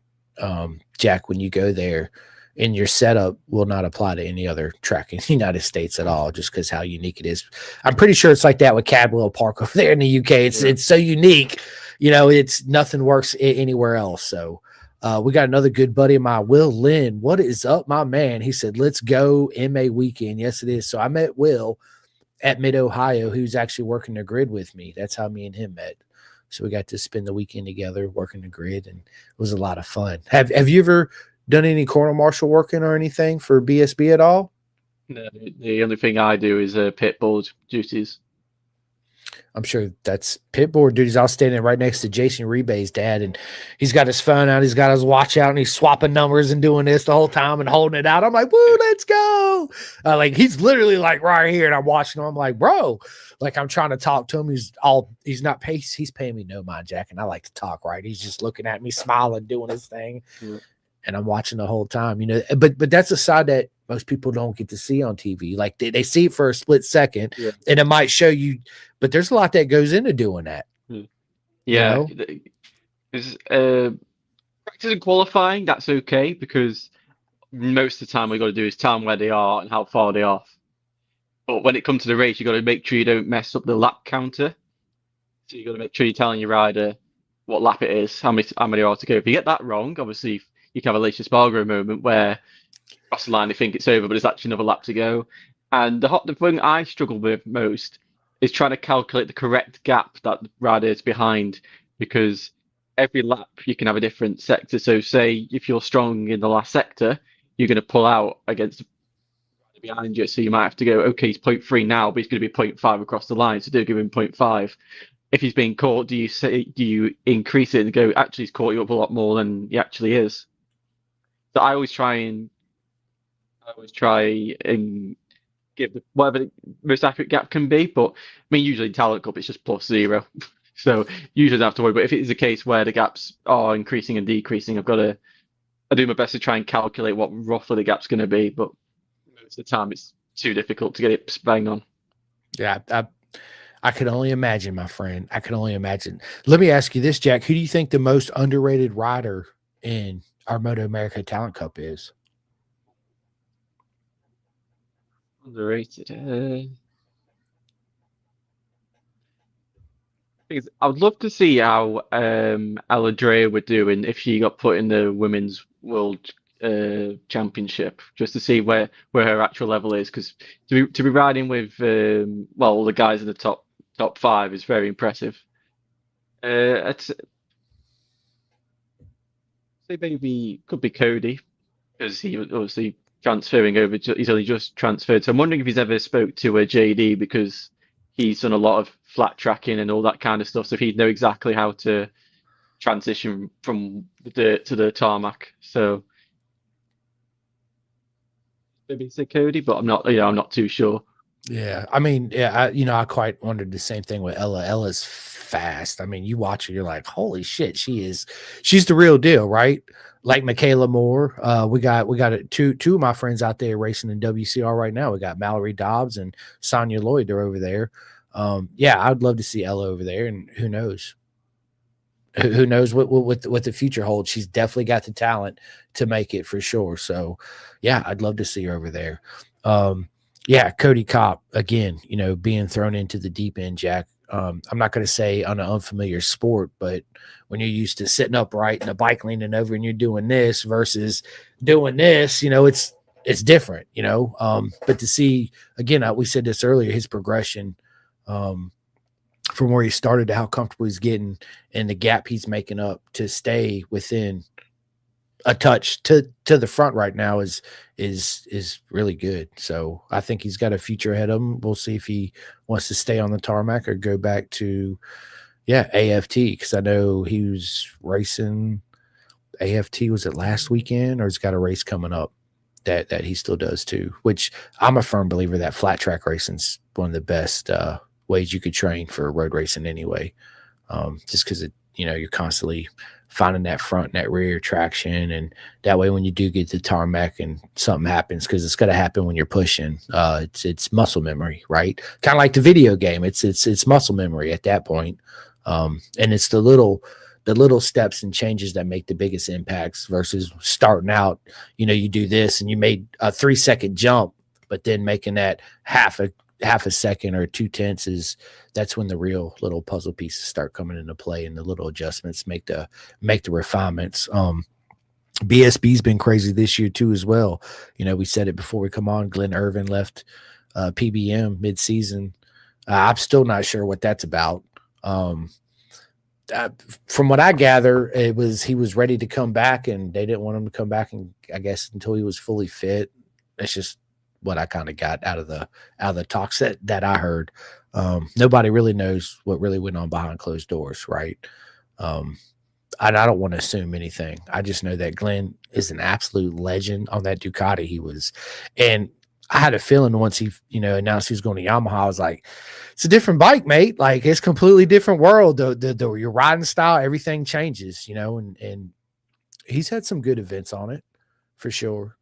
Jack, when you go there, and your setup will not apply to any other track in the United States at all, just because how unique it is. I'm pretty sure it's like that with Cadwell Park over there in the UK. It's so unique, you know, it's nothing works anywhere else. So we got another good buddy of mine, Will Lynn. What is up, my man? He said, let's go MA weekend. Yes, it is. So I met Will at Mid Ohio, who's actually working the grid with me. That's how me and him met. So we got to spend the weekend together working the grid, and it was a lot of fun. Have you ever done any corner marshal working or anything for BSB at all? No, the only thing I do is pit board duties. I'm sure that's pitboard duties. I was standing right next to Jason Rebay's dad, and he's got his phone out, he's got his watch out, and he's swapping numbers and doing this the whole time and holding it out. I'm like, woo, let's go. Like, he's literally like right here, and I'm watching him. I'm like, bro, like, I'm trying to talk to him. He's not paying. He's paying me no mind, Jack, and I like to talk, right? He's just looking at me, smiling, doing his thing. And I'm watching the whole time, you know, but that's a side that most people don't get to see on TV. Like, they see it for a split second, and it might show you, but there's a lot that goes into doing that. Yeah. You know? There's, practice and qualifying, that's okay, because most of the time we got to do is tell them where they are and how far they are. But when it comes to the race, you got to make sure you don't mess up the lap counter. So you got to make sure you're telling your rider what lap it is, how many are to go. If you get that wrong, obviously you can have a Alicia Spargo moment where across the line they think it's over, but there's actually another lap to go. And the thing I struggle with most is trying to calculate the correct gap that the rider is behind, because every lap you can have a different sector. So say if you're strong in the last sector, you're going to pull out against the rider behind you. So you might have to go, okay, he's 0.3 now, but he's going to be 0.5 across the line. So do give him 0.5. If he's being caught, do you increase it and go, actually he's caught you up a lot more than he actually is? So I always try and give whatever the most accurate gap can be. But I mean, usually in Talent Cup it's just +0, so usually don't have to worry. But if it is a case where the gaps are increasing and decreasing, I do my best to try and calculate what roughly the gap's going to be. But most of the time it's too difficult to get it bang on. Yeah, I can only imagine, my friend. I can only imagine. Let me ask you this, Jack. Who do you think the most underrated rider in our Moto America Talent Cup is? Underrated. I would love to see how Aladrea would do if she got put in the Women's World Championship, just to see where her actual level is. Because to be riding with all the guys in the top 5 is very impressive. I'd say maybe could be Cody, because he obviously transferring over. He's only just transferred, so I'm wondering if he's ever spoke to a JD, because he's done a lot of flat tracking and all that kind of stuff. So he'd know exactly how to transition from the dirt to the tarmac. So maybe it's a Cody, but I'm not too sure. Yeah, I mean, yeah, I quite wondered the same thing with Ella. Ella's fast. I mean, you watch her, you're like, holy shit, she's the real deal, right? Like Michaela Moore. We got two of my friends out there racing in WCR right now. We got Mallory Dobbs and Sonia Lloyd. They're over there. Yeah, I'd love to see Ella over there, and who knows? Who knows what the future holds? She's definitely got the talent to make it for sure. So, yeah, I'd love to see her over there. Yeah, Cody Kopp, again, being thrown into the deep end, Jack. I'm not going to say on an unfamiliar sport, but when you're used to sitting upright and a bike leaning over and you're doing this versus doing this, it's different, but to see, again, we said this earlier, his progression from where he started to how comfortable he's getting and the gap he's making up to stay within a touch to the front right now is really good. So I think he's got a future ahead of him. We'll see if he wants to stay on the tarmac or go back to AFT, because I know he was racing AFT. Was it last weekend, or he's got a race coming up that he still does too, which I'm a firm believer that flat track racing's one of the best ways you could train for road racing anyway. Just because you're constantly finding that front and that rear traction, and that way when you do get the tarmac and something happens, because it's going to happen when you're pushing, it's muscle memory, right? Kind of like the video game. It's muscle memory at that point. And it's the little steps and changes that make the biggest impacts versus starting out. You do this and you made a 3-second jump, but then making that half a second or 2/10 is that's when the real little puzzle pieces start coming into play, and the little adjustments make the refinements. BSB's been crazy this year too as well. We said it before we come on. Glenn Irvin left PBM mid-season. I'm still not sure what that's about. From what I gather, he was ready to come back, and they didn't want him to come back, and I guess until he was fully fit. That's just what I kind of got out of the talks that I heard. Nobody really knows what really went on behind closed doors, right? I don't want to assume anything. I just know that Glenn is an absolute legend on that Ducati. He was, and I had a feeling once he, announced he was going to Yamaha, I was like, it's a different bike, mate. Like, it's completely different world. Your riding style, everything changes, and he's had some good events on it for sure.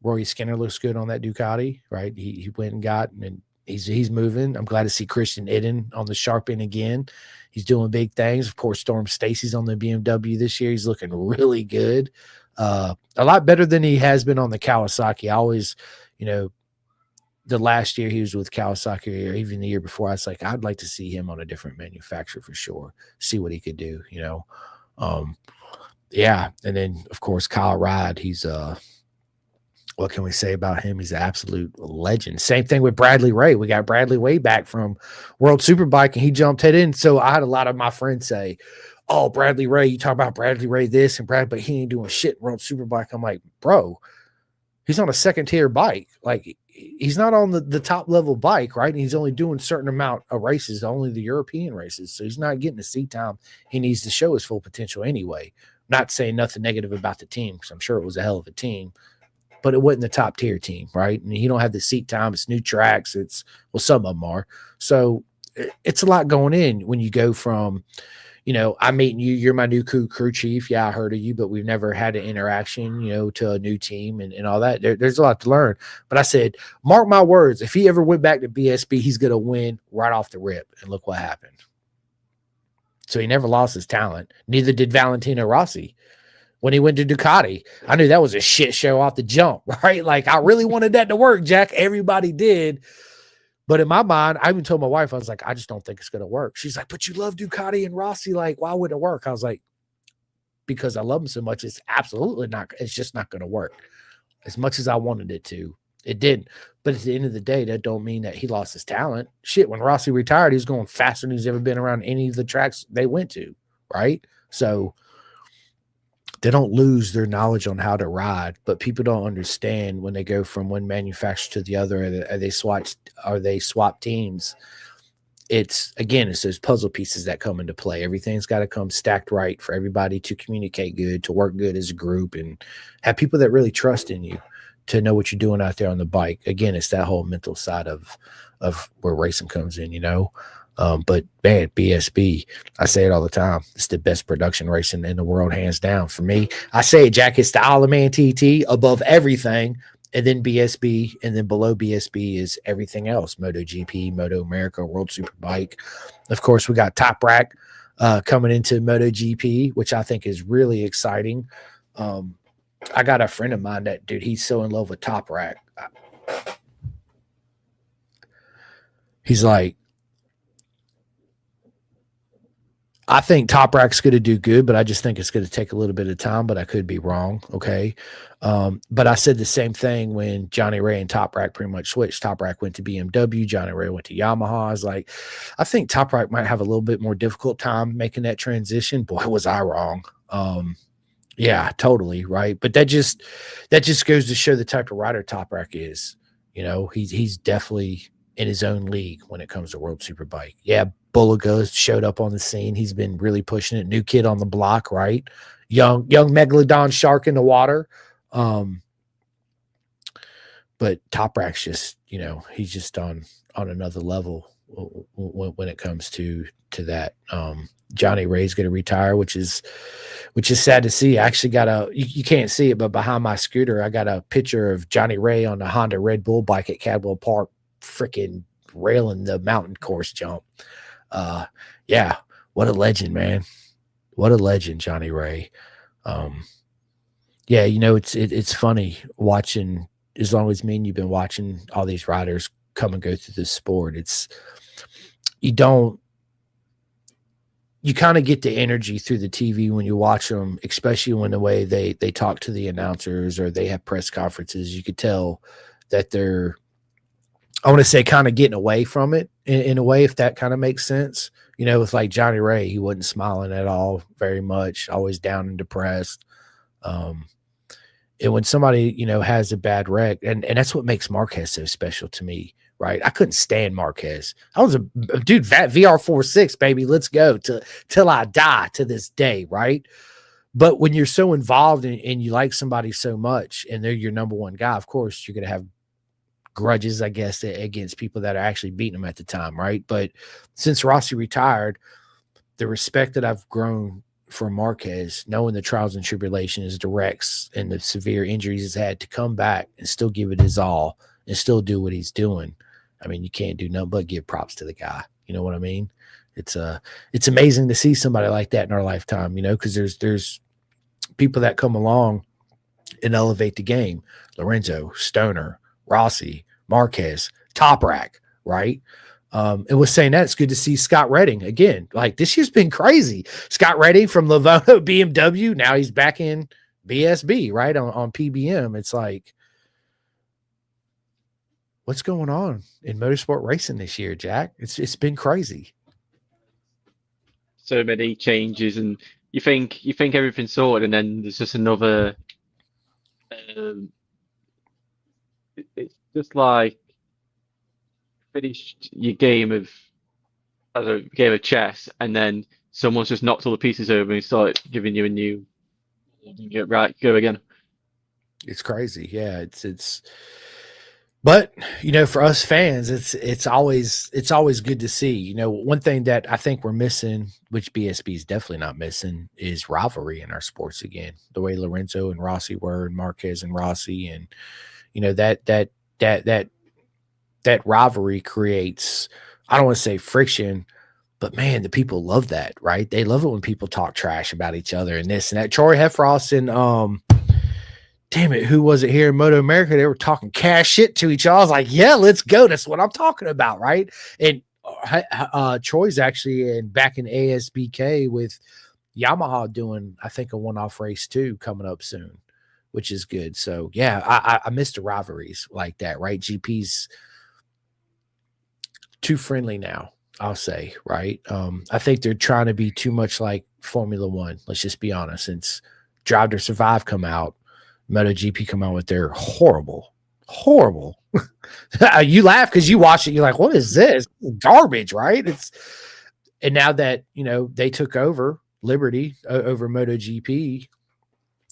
Rory Skinner looks good on that Ducati, right? He went and got, and he's moving. I'm glad to see Christian Iden on the sharp end again. He's doing big things. Of course, Storm Stacy's on the BMW this year. He's looking really good. A lot better than he has been on the Kawasaki. I always, the last year he was with Kawasaki, or even the year before, I was like, I'd like to see him on a different manufacturer for sure. See what he could do, Yeah. And then of course, Kyle Ride, he's what can we say about him? He's an absolute legend. Same thing with Bradley Ray. We got Bradley way back from World Superbike, and he jumped head in. So I had a lot of my friends say, oh, Bradley Ray, you talk about Bradley Ray this and but he ain't doing shit in World Superbike. I'm like, bro, he's on a second tier bike. Like, he's not on the top level bike, right? And he's only doing a certain amount of races, only the European races. So he's not getting the seat time. He needs to show his full potential anyway. Not saying nothing negative about the team, because I'm sure it was a hell of a team, but it wasn't the top tier team, right? And you don't have the seat time. It's new tracks. Some of them are. So it's a lot going in when you go from, I'm meeting you, you're my new crew chief. Yeah, I heard of you, but we've never had an interaction, to a new team and all that. There's a lot to learn. But I said, mark my words, if he ever went back to BSB, he's going to win right off the rip. And look what happened. So he never lost his talent. Neither did Valentino Rossi. When he went to Ducati, I knew that was a shit show off the jump, right? Like, I really wanted that to work, Jack. Everybody did. But in my mind, I even told my wife, I was like, I just don't think it's going to work. She's like, but you love Ducati and Rossi. Like, why would it work? I was like, because I love him so much. It's absolutely not. It's just not going to work. As much as I wanted it to, it didn't. But at the end of the day, that don't mean that he lost his talent. Shit, when Rossi retired, he was going faster than he's ever been around any of the tracks they went to, right? So they don't lose their knowledge on how to ride, but people don't understand when they go from one manufacturer to the other, or they swap teams. It's those puzzle pieces that come into play. Everything's got to come stacked right for everybody to communicate good, to work good as a group, and have people that really trust in you to know what you're doing out there on the bike. Again, it's that whole mental side of where racing comes in, But man, BSB, I say it all the time. It's the best production racing in the world, hands down. For me, I say it, Jack. It's the Isle of Man TT above everything, and then BSB, and then below BSB is everything else: MotoGP, Moto America, World Superbike. Of course, we got Top Rack coming into MotoGP, which I think is really exciting. I got a friend of mine that, dude, he's so in love with Top Rack. He's like, I think Top Rack's going to do good, but I just think it's going to take a little bit of time, but I could be wrong. Okay. But I said the same thing when Johnny Ray and Top Rack pretty much switched. Top Rack went to BMW, Johnny Ray went to Yamaha. I was like, I think Top Rack might have a little bit more difficult time making that transition. Boy, was I wrong. Yeah, totally. Right. But that just goes to show the type of rider Top Rack is. He's definitely in his own league when it comes to World Superbike. Yeah, Bulliga showed up on the scene. He's been really pushing it. New kid on the block, right? Young megalodon shark in the water. But Top Rack's just, he's just on another level when it comes to that. Johnny Ray's going to retire, which is sad to see. I actually got you can't see it, but behind my scooter, I got a picture of Johnny Ray on the Honda Red Bull bike at Cadwell Park, freaking railing the mountain course jump. Uh, yeah, what a legend, man. What a legend, Johnny Ray. Um, yeah, it's funny watching as long as me and you've been watching all these riders come and go through this sport. You don't you kind of get the energy through the TV when you watch them, especially when the way they talk to the announcers or they have press conferences. You could tell that they're, I want to say, kind of getting away from it in a way, if that kind of makes sense. With like Johnny Ray, he wasn't smiling at all very much, always down and depressed. Um, and when somebody, has a bad wreck, and that's what makes Marquez so special to me, right? I couldn't stand Marquez. I was a dude, VR46, baby. Let's go till I die to this day, right? But when you're so involved and you like somebody so much and they're your number one guy, of course, you're going to have grudges, I guess, against people that are actually beating him at the time, right? But since Rossi retired, the respect that I've grown for Marquez, knowing the trials and tribulations, the wrecks, and the severe injuries he's had, to come back and still give it his all and still do what he's doing. I mean, you can't do nothing but give props to the guy. You know what I mean? It's amazing to see somebody like that in our lifetime, because there's people that come along and elevate the game. Lorenzo, Stoner, Rossi, Marquez, Toprak, right? And was saying that it's good to see Scott Redding again. Like, this year's been crazy. Scott Redding from Livono BMW, now he's back in BSB, right? On PBM. It's like, what's going on in motorsport racing this year, Jack? It's been crazy. So many changes, and you think everything's sorted, and then there's just another. Um, it's just like finished your game of as a game of chess, and then someone's just knocked all the pieces over and started giving you a new. Right, go again. It's crazy. Yeah, but for us fans, it's always good to see. One thing that I think we're missing, which BSB is definitely not missing, is rivalry in our sports again. The way Lorenzo and Rossi were, and Marquez and Rossi, and that rivalry creates, I don't want to say friction, but man, the people love that, right? They love it when people talk trash about each other and this and that. Troy Heffross and damn it, who was it here in Moto America? They were talking cash shit to each other. I was like, yeah, let's go. That's what I'm talking about, right? And Troy's actually back in ASBK with Yamaha doing, I think, a one-off race too coming up soon, which is good. So yeah, I miss the rivalries like that, right? GP's too friendly now, I'll say, right? I think they're trying to be too much like Formula One. Let's just be honest. Since Drive to Survive come out, MotoGP come out with their horrible. You laugh because you watch it. You're like, what is this? Garbage, right? And now that they took over Liberty over MotoGP,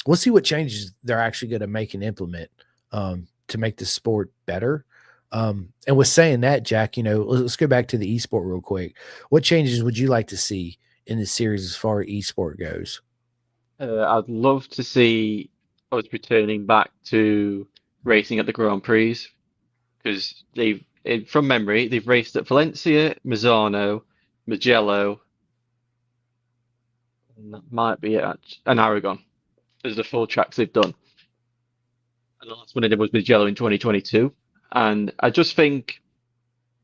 we'll see what changes they're actually going to make and implement to make the sport better. And with saying that, Jack, let's go back to the esport real quick. What changes would you like to see in the series as far as esport goes? I'd love to see us returning back to racing at the Grand Prix, because from memory, they've raced at Valencia, Misano, Mugello, and that might be it, and Aragon. Those are the four tracks they've done. And the last one they did was Mugello in 2022. And I just think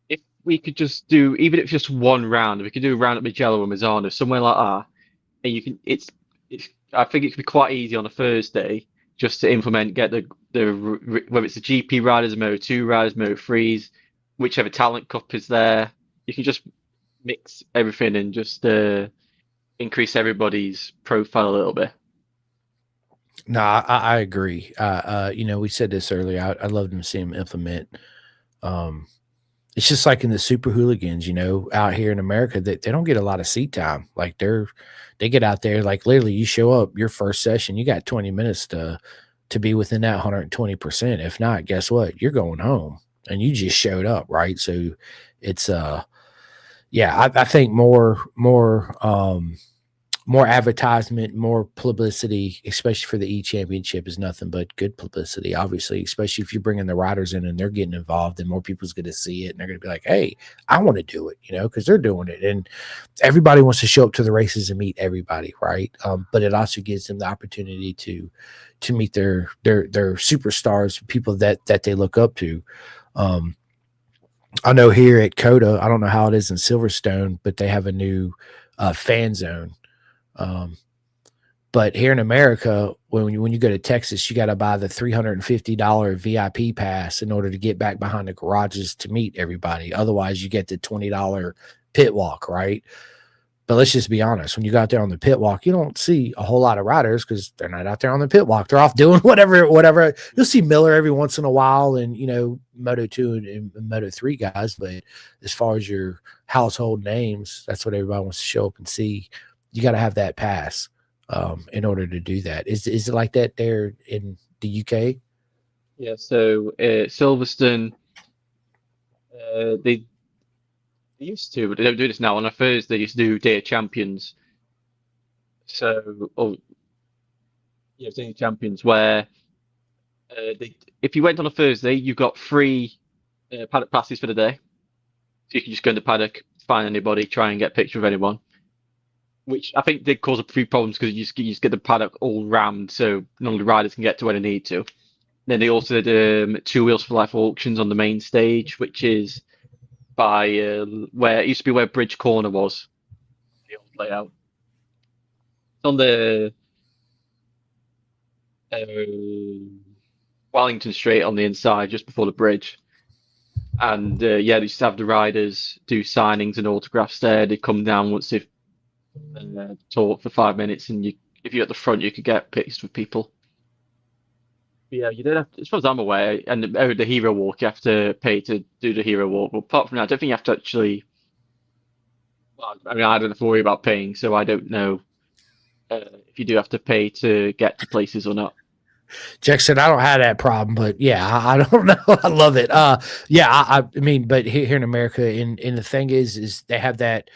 if we could just do, even if it's just one round, if we could do a round at Mugello or Misano, somewhere like that, and it's I think it could be quite easy on a Thursday just to implement, get the whether it's the GP riders, Moto2 riders, Moto3s, whichever talent cup is there, you can just mix everything and just increase everybody's profile a little bit. No, I agree. We said this earlier. I'd love to see them implement. It's just like in the super hooligans, out here in America, that they don't get a lot of seat time. Like they get out there, like literally you show up your first session, you got 20 minutes to be within that 120%. If not, guess what? You're going home and you just showed up, right? So it's yeah, I think more advertisement, more publicity, especially for the E Championship, is nothing but good publicity. Obviously, especially if you're bringing the riders in and they're getting involved, and more people's going to see it, and they're going to be like, "Hey, I want to do it," because they're doing it, and everybody wants to show up to the races and meet everybody, right? But it also gives them the opportunity to meet their superstars, people that they look up to. Um, I know here at Coda, I don't know how it is in Silverstone, but they have a new fan zone. Um, but here in America, when you go to Texas, you got to buy the $350 VIP pass in order to get back behind the garages to meet everybody. Otherwise, you get the $20 pit walk, right? But let's just be honest. When you go out there on the pit walk, you don't see a whole lot of riders because they're not out there on the pit walk. They're off doing whatever. You'll see Miller every once in a while, and Moto2 and Moto3 guys. But as far as your household names, that's what everybody wants to show up and see. You got to have that pass in order to do that. Is it like that there in the UK? Yeah, so Silverstone, they used to, but they don't do this now. On a Thursday, they used to do Day of Champions. So, oh, yeah, Day of Champions, where if you went on a Thursday, you got free paddock passes for the day. So you can just go in the paddock, find anybody, try and get a picture of anyone. Which I think did cause a few problems because you just get the paddock all rammed, so none of the riders can get to where they need to. Then they also did Two Wheels for Life auctions on the main stage, which is by where it used to be where Bridge Corner was, the old layout. It's on the Wellington Street on the inside, just before the bridge. And yeah, they used to have the riders do signings and autographs there. They come down once they've talk for 5 minutes, and if you're at the front, you could get pictures with people. But yeah, you don't have to, as far as I'm aware, and the hero walk, you have to pay to do the hero walk. But apart from that, I don't think you have to actually. Well, I mean, I don't have to worry about paying, so I don't know if you do have to pay to get to places or not. Jackson, I don't have that problem, but yeah, I don't know. I love it. Yeah, I mean, but here in America, and the thing is they have that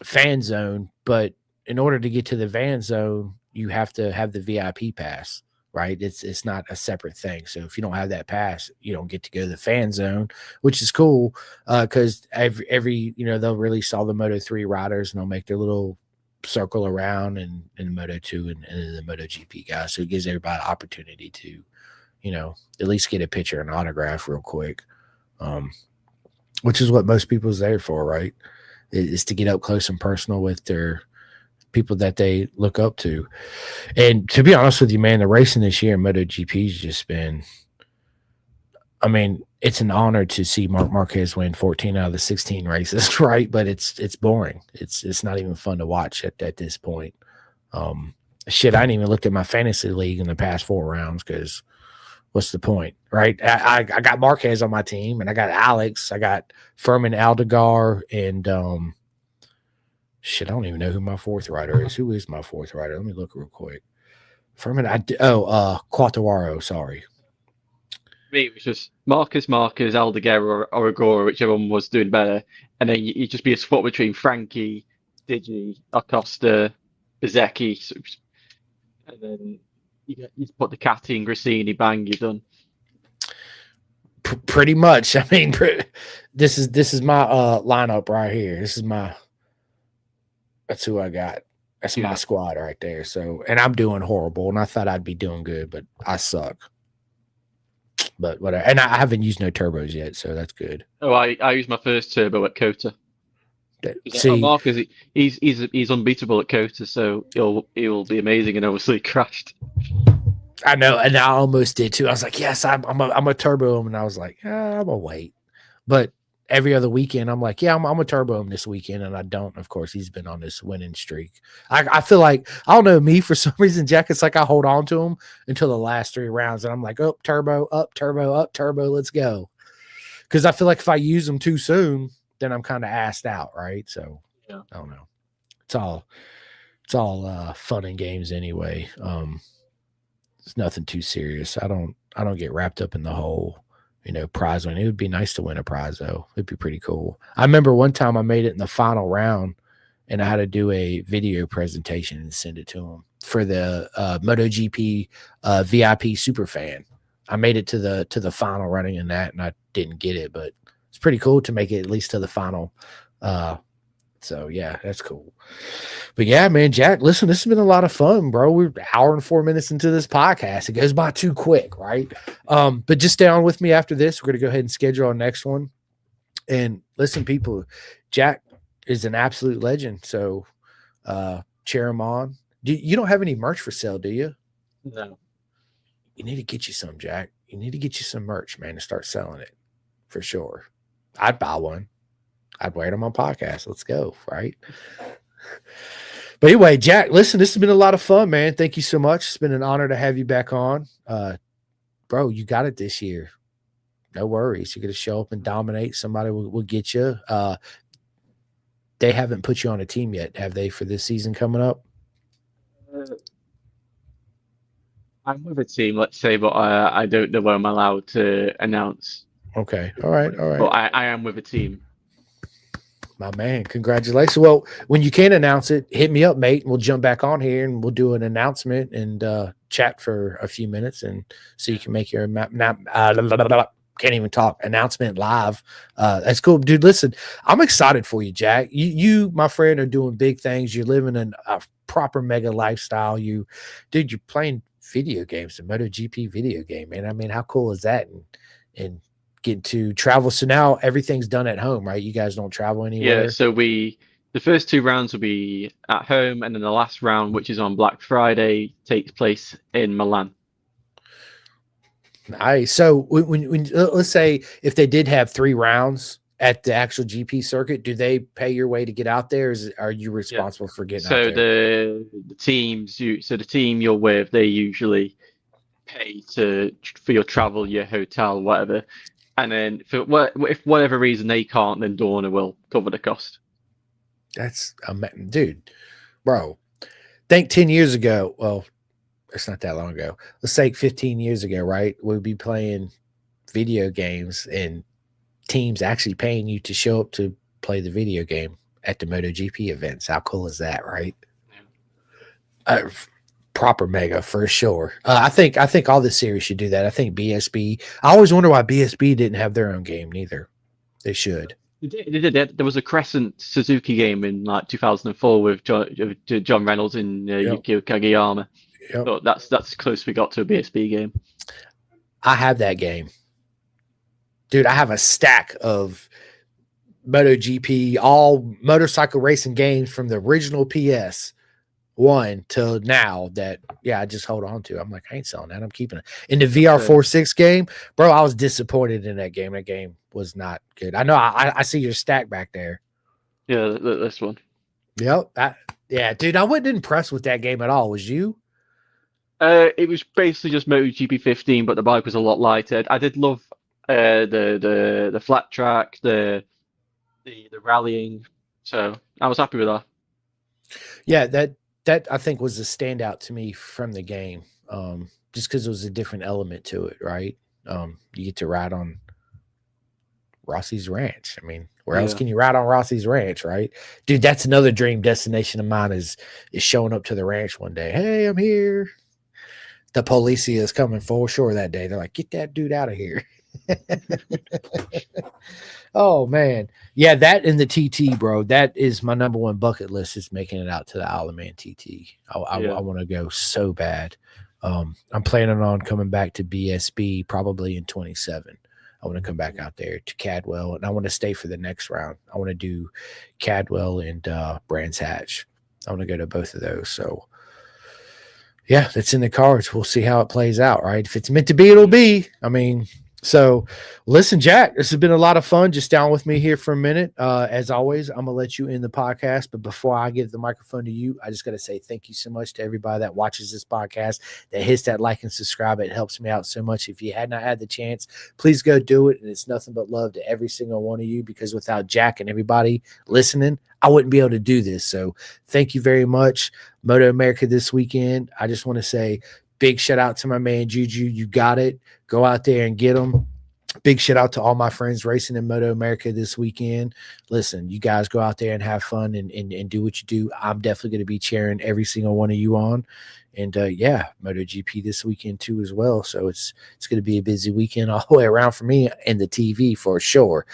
fan zone, but in order to get to the van zone, you have to have the VIP pass, right? It's not a separate thing. So if you don't have that pass, you don't get to go to the fan zone, which is cool because every they'll release all the Moto3 riders and they'll make their little circle around and Moto2 and the MotoGP guys. So it gives everybody an opportunity to at least get a picture and autograph real quick, which is what most people's there for, right? Is to get up close and personal with their people that they look up to. And to be honest with you, man, the racing this year in MotoGP has just been, I mean, it's an honor to see Marc Marquez win 14 out of the 16 races, right? But it's boring. It's not even fun to watch at this point. Shit, I didn't even look at my fantasy league in the past 4 rounds because what's the point, right? I got Marquez on my team, and I got Alex, I got Furman Aldegar, and shit, I don't even know who my fourth rider is. Who is my fourth rider? Let me look real quick. Furman, Quattuaro, sorry. Me, it was just Marcus, Aldeguer, or Agora, whichever one was doing better, and then you just be a swap between Frankie, Digi, Acosta, Bezecchi, and then you put the Catty and Grassini, bang, you're done. Pretty much. I mean, this is my lineup right here. That's who I got. That's my squad right there. So, and I'm doing horrible, and I thought I'd be doing good, but I suck. But whatever. And I haven't used no turbos yet, so that's good. Oh, I used my first turbo at Kota. See, Marcus, he's unbeatable at Kota, so he'll be amazing, and obviously crashed. I know, and I almost did too. I was like, yes, I'm a turbo him, and I was like, I'm gonna wait. But every other weekend, I'm like, yeah, I'm a turbo him this weekend, and I don't. Of course, he's been on this winning streak. I feel like, I don't know, me, for some reason, Jack, it's like I hold on to him until the last 3 rounds, and I'm like, up turbo, up turbo, up turbo, let's go. Because I feel like if I use them too soon, then I'm kind of assed out, right? So yeah. I don't know. It's all fun and games anyway. It's nothing too serious. I don't get wrapped up in the whole prize win. It would be nice to win a prize though. It'd be pretty cool. I remember one time I made it in the final round, and I had to do a video presentation and send it to them for the MotoGP VIP super fan. I made it to the final running in that, and I didn't get it, but it's pretty cool to make it at least to the final. So yeah, that's cool. But yeah, man, Jack, listen, this has been a lot of fun, bro. We're an hour and 4 minutes into this podcast. It goes by too quick, right? But just stay on with me after this. We're gonna go ahead and schedule our next one. And listen, people, Jack is an absolute legend. So cheer him on. You don't have any merch for sale, do you? No. You need to get you some, Jack. You need to get you some merch, man, and start selling it for sure. I'd buy one. I'd wear it on my podcast. Let's go, right? But anyway, Jack, listen, this has been a lot of fun, man. Thank you so much. It's been an honor to have you back on. Bro, you got it this year. No worries. You're going to show up and dominate. Somebody will get you. They haven't put you on a team yet, have they, for this season coming up? I'm with a team, let's say, but I don't know where I'm allowed to announce. Okay. All right. But I am with a team. My man, congratulations. Well, when you can announce it, hit me up, mate, and we'll jump back on here and we'll do an announcement and chat for a few minutes, and so you can make your can't even talk announcement live. That's cool, dude. Listen, I'm excited for you, Jack. You, my friend, are doing big things. You're living a proper mega lifestyle. You're playing video games, the MotoGP video game, man. I mean, how cool is that? And getting to travel. So now everything's done at home, right? You guys don't travel anywhere. Yeah. So the first 2 rounds will be at home, and then the last round, which is on Black Friday, takes place in Milan. Nice. So when let's say if they did have 3 rounds at the actual GP circuit, do they pay your way to get out there? Are you responsible for getting out there? So the team you're with, they usually pay for your travel, your hotel, whatever. And then if whatever reason they can't, then Dorna will cover the cost. That's dude, bro. Think 10 years ago. Well, it's not that long ago. Let's say 15 years ago, right? We'd be playing video games and teams actually paying you to show up to play the video game at the MotoGP events. How cool is that, right? Yeah. Proper mega for sure. I think all the series should do that. I think BSB. I always wonder why BSB didn't have their own game neither. They should. They did. There was a Crescent Suzuki game in like 2004 with John Reynolds and Yukio Kageyama. Yep. So that's as close as we got to a BSB game. I have that game, dude. I have a stack of MotoGP, all motorcycle racing games from the original PS1 till now that I just hold on to. I'm like, I ain't selling that. I'm keeping it. In the VR46 game, bro, I was disappointed in that game. That game was not good. I know I see your stack back there. Yeah, this one. Yep. Dude, I wasn't impressed with that game at all. Was you? It was basically just MotoGP 15, but the bike was a lot lighter. I did love the flat track, the rallying. So I was happy with that. Yeah, that I think was a standout to me from the game, just because it was a different element to it, right? You get to ride on Rossi's Ranch. I mean, where else can you ride on Rossi's Ranch, right? Dude, that's another dream destination of mine is showing up to the ranch one day. Hey, I'm here. The policia is coming full shore that day. They're like, get that dude out of here. Oh, man. Yeah, that and the TT, bro. That is my number one bucket list is making it out to the Isle of Man TT. I want to go so bad. I'm planning on coming back to BSB probably in 27. I want to come back out there to Cadwell, and I want to stay for the next round. I want to do Cadwell and Brands Hatch. I want to go to both of those. So, yeah, that's in the cards. We'll see how it plays out, right? If it's meant to be, it'll be. I mean, so listen, Jack, this has been a lot of fun. Just down with me here for a minute. As always, I'm going to let you end the podcast. But before I give the microphone to you, I just got to say thank you so much to everybody that watches this podcast, that hits that like and subscribe. It helps me out so much. If you had not had the chance, please go do it. And it's nothing but love to every single one of you, because without Jack and everybody listening, I wouldn't be able to do this. So thank you very much. Moto America this weekend. I just want to say big shout out to my man Juju. You got it. Go out there and get them. Big shout out to all my friends racing in Moto America this weekend. Listen, you guys go out there and have fun and do what you do. I'm definitely going to be cheering every single one of you on. And yeah, MotoGP this weekend too as well. So it's going to be a busy weekend all the way around for me and the TV for sure.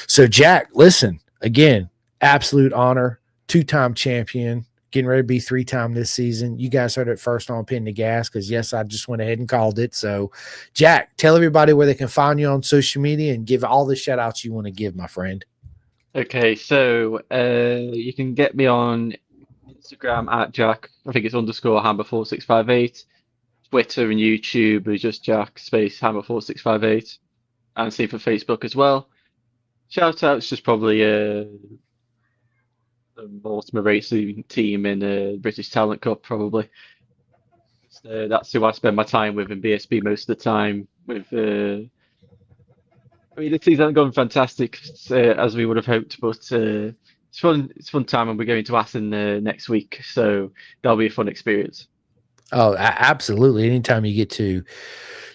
So Jack, listen, again, absolute honor, two-time champion, getting ready to be three-time this season. You guys heard it first on Pin the Gas because, yes, I just went ahead and called it. So, Jack, tell everybody where they can find you on social media and give all the shout-outs you want to give, my friend. Okay, so you can get me on Instagram at Jack. I think it's underscore Hammer4658. Twitter and YouTube is just Jack space Hammer4658, and same for Facebook as well. Shout outs just probably the Mortimer Racing team in British Talent Cup probably. That's who I spend my time with in BSB most of the time. With I mean, the season hasn't gone fantastic as we would have hoped, but it's fun. It's fun time, and we're going to Assen next week, so that'll be a fun experience. Oh, absolutely. Anytime you get to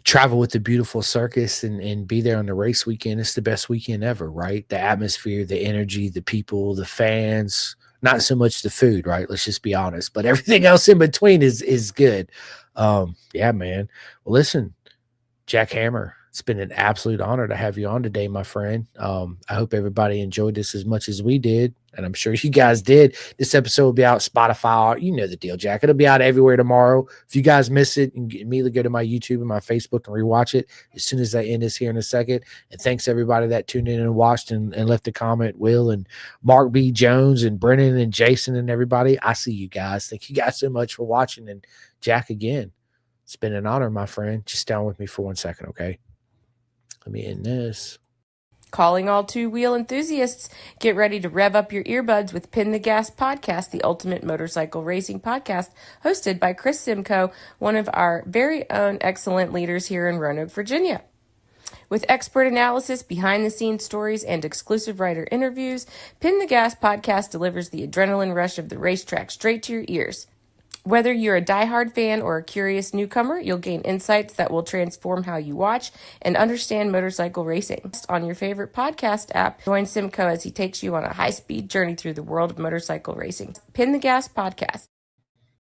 travel with the beautiful circus and be there on the race weekend, it's the best weekend ever, right? The atmosphere, the energy, the people, the fans, not so much the food, right? Let's just be honest, but everything else in between is good. Yeah, man. Well, listen, Jack Hammer, it's been an absolute honor to have you on today, my friend. I hope everybody enjoyed this as much as we did, and I'm sure you guys did. This episode will be out Spotify. You know the deal, Jack. It'll be out everywhere tomorrow. If you guys miss it, you can immediately go to my YouTube and my Facebook and rewatch it as soon as I end this here in a second. And thanks everybody that tuned in and watched and left a comment. Will and Mark B. Jones and Brennan and Jason and everybody. I see you guys. Thank you guys so much for watching. And Jack, again, it's been an honor, my friend. Just down with me for 1 second, okay? Let me end this. Calling all two-wheel enthusiasts, get ready to rev up your earbuds with Pin the Gas Podcast, the ultimate motorcycle racing podcast, hosted by Chris Simcoe, one of our very own excellent leaders here in Roanoke, Virginia. With expert analysis, behind-the-scenes stories, and exclusive writer interviews, Pin the Gas Podcast delivers the adrenaline rush of the racetrack straight to your ears. Whether you're a diehard fan or a curious newcomer, you'll gain insights that will transform how you watch and understand motorcycle racing. On your favorite podcast app, join Simcoe as he takes you on a high-speed journey through the world of motorcycle racing. Pin the Gas Podcast.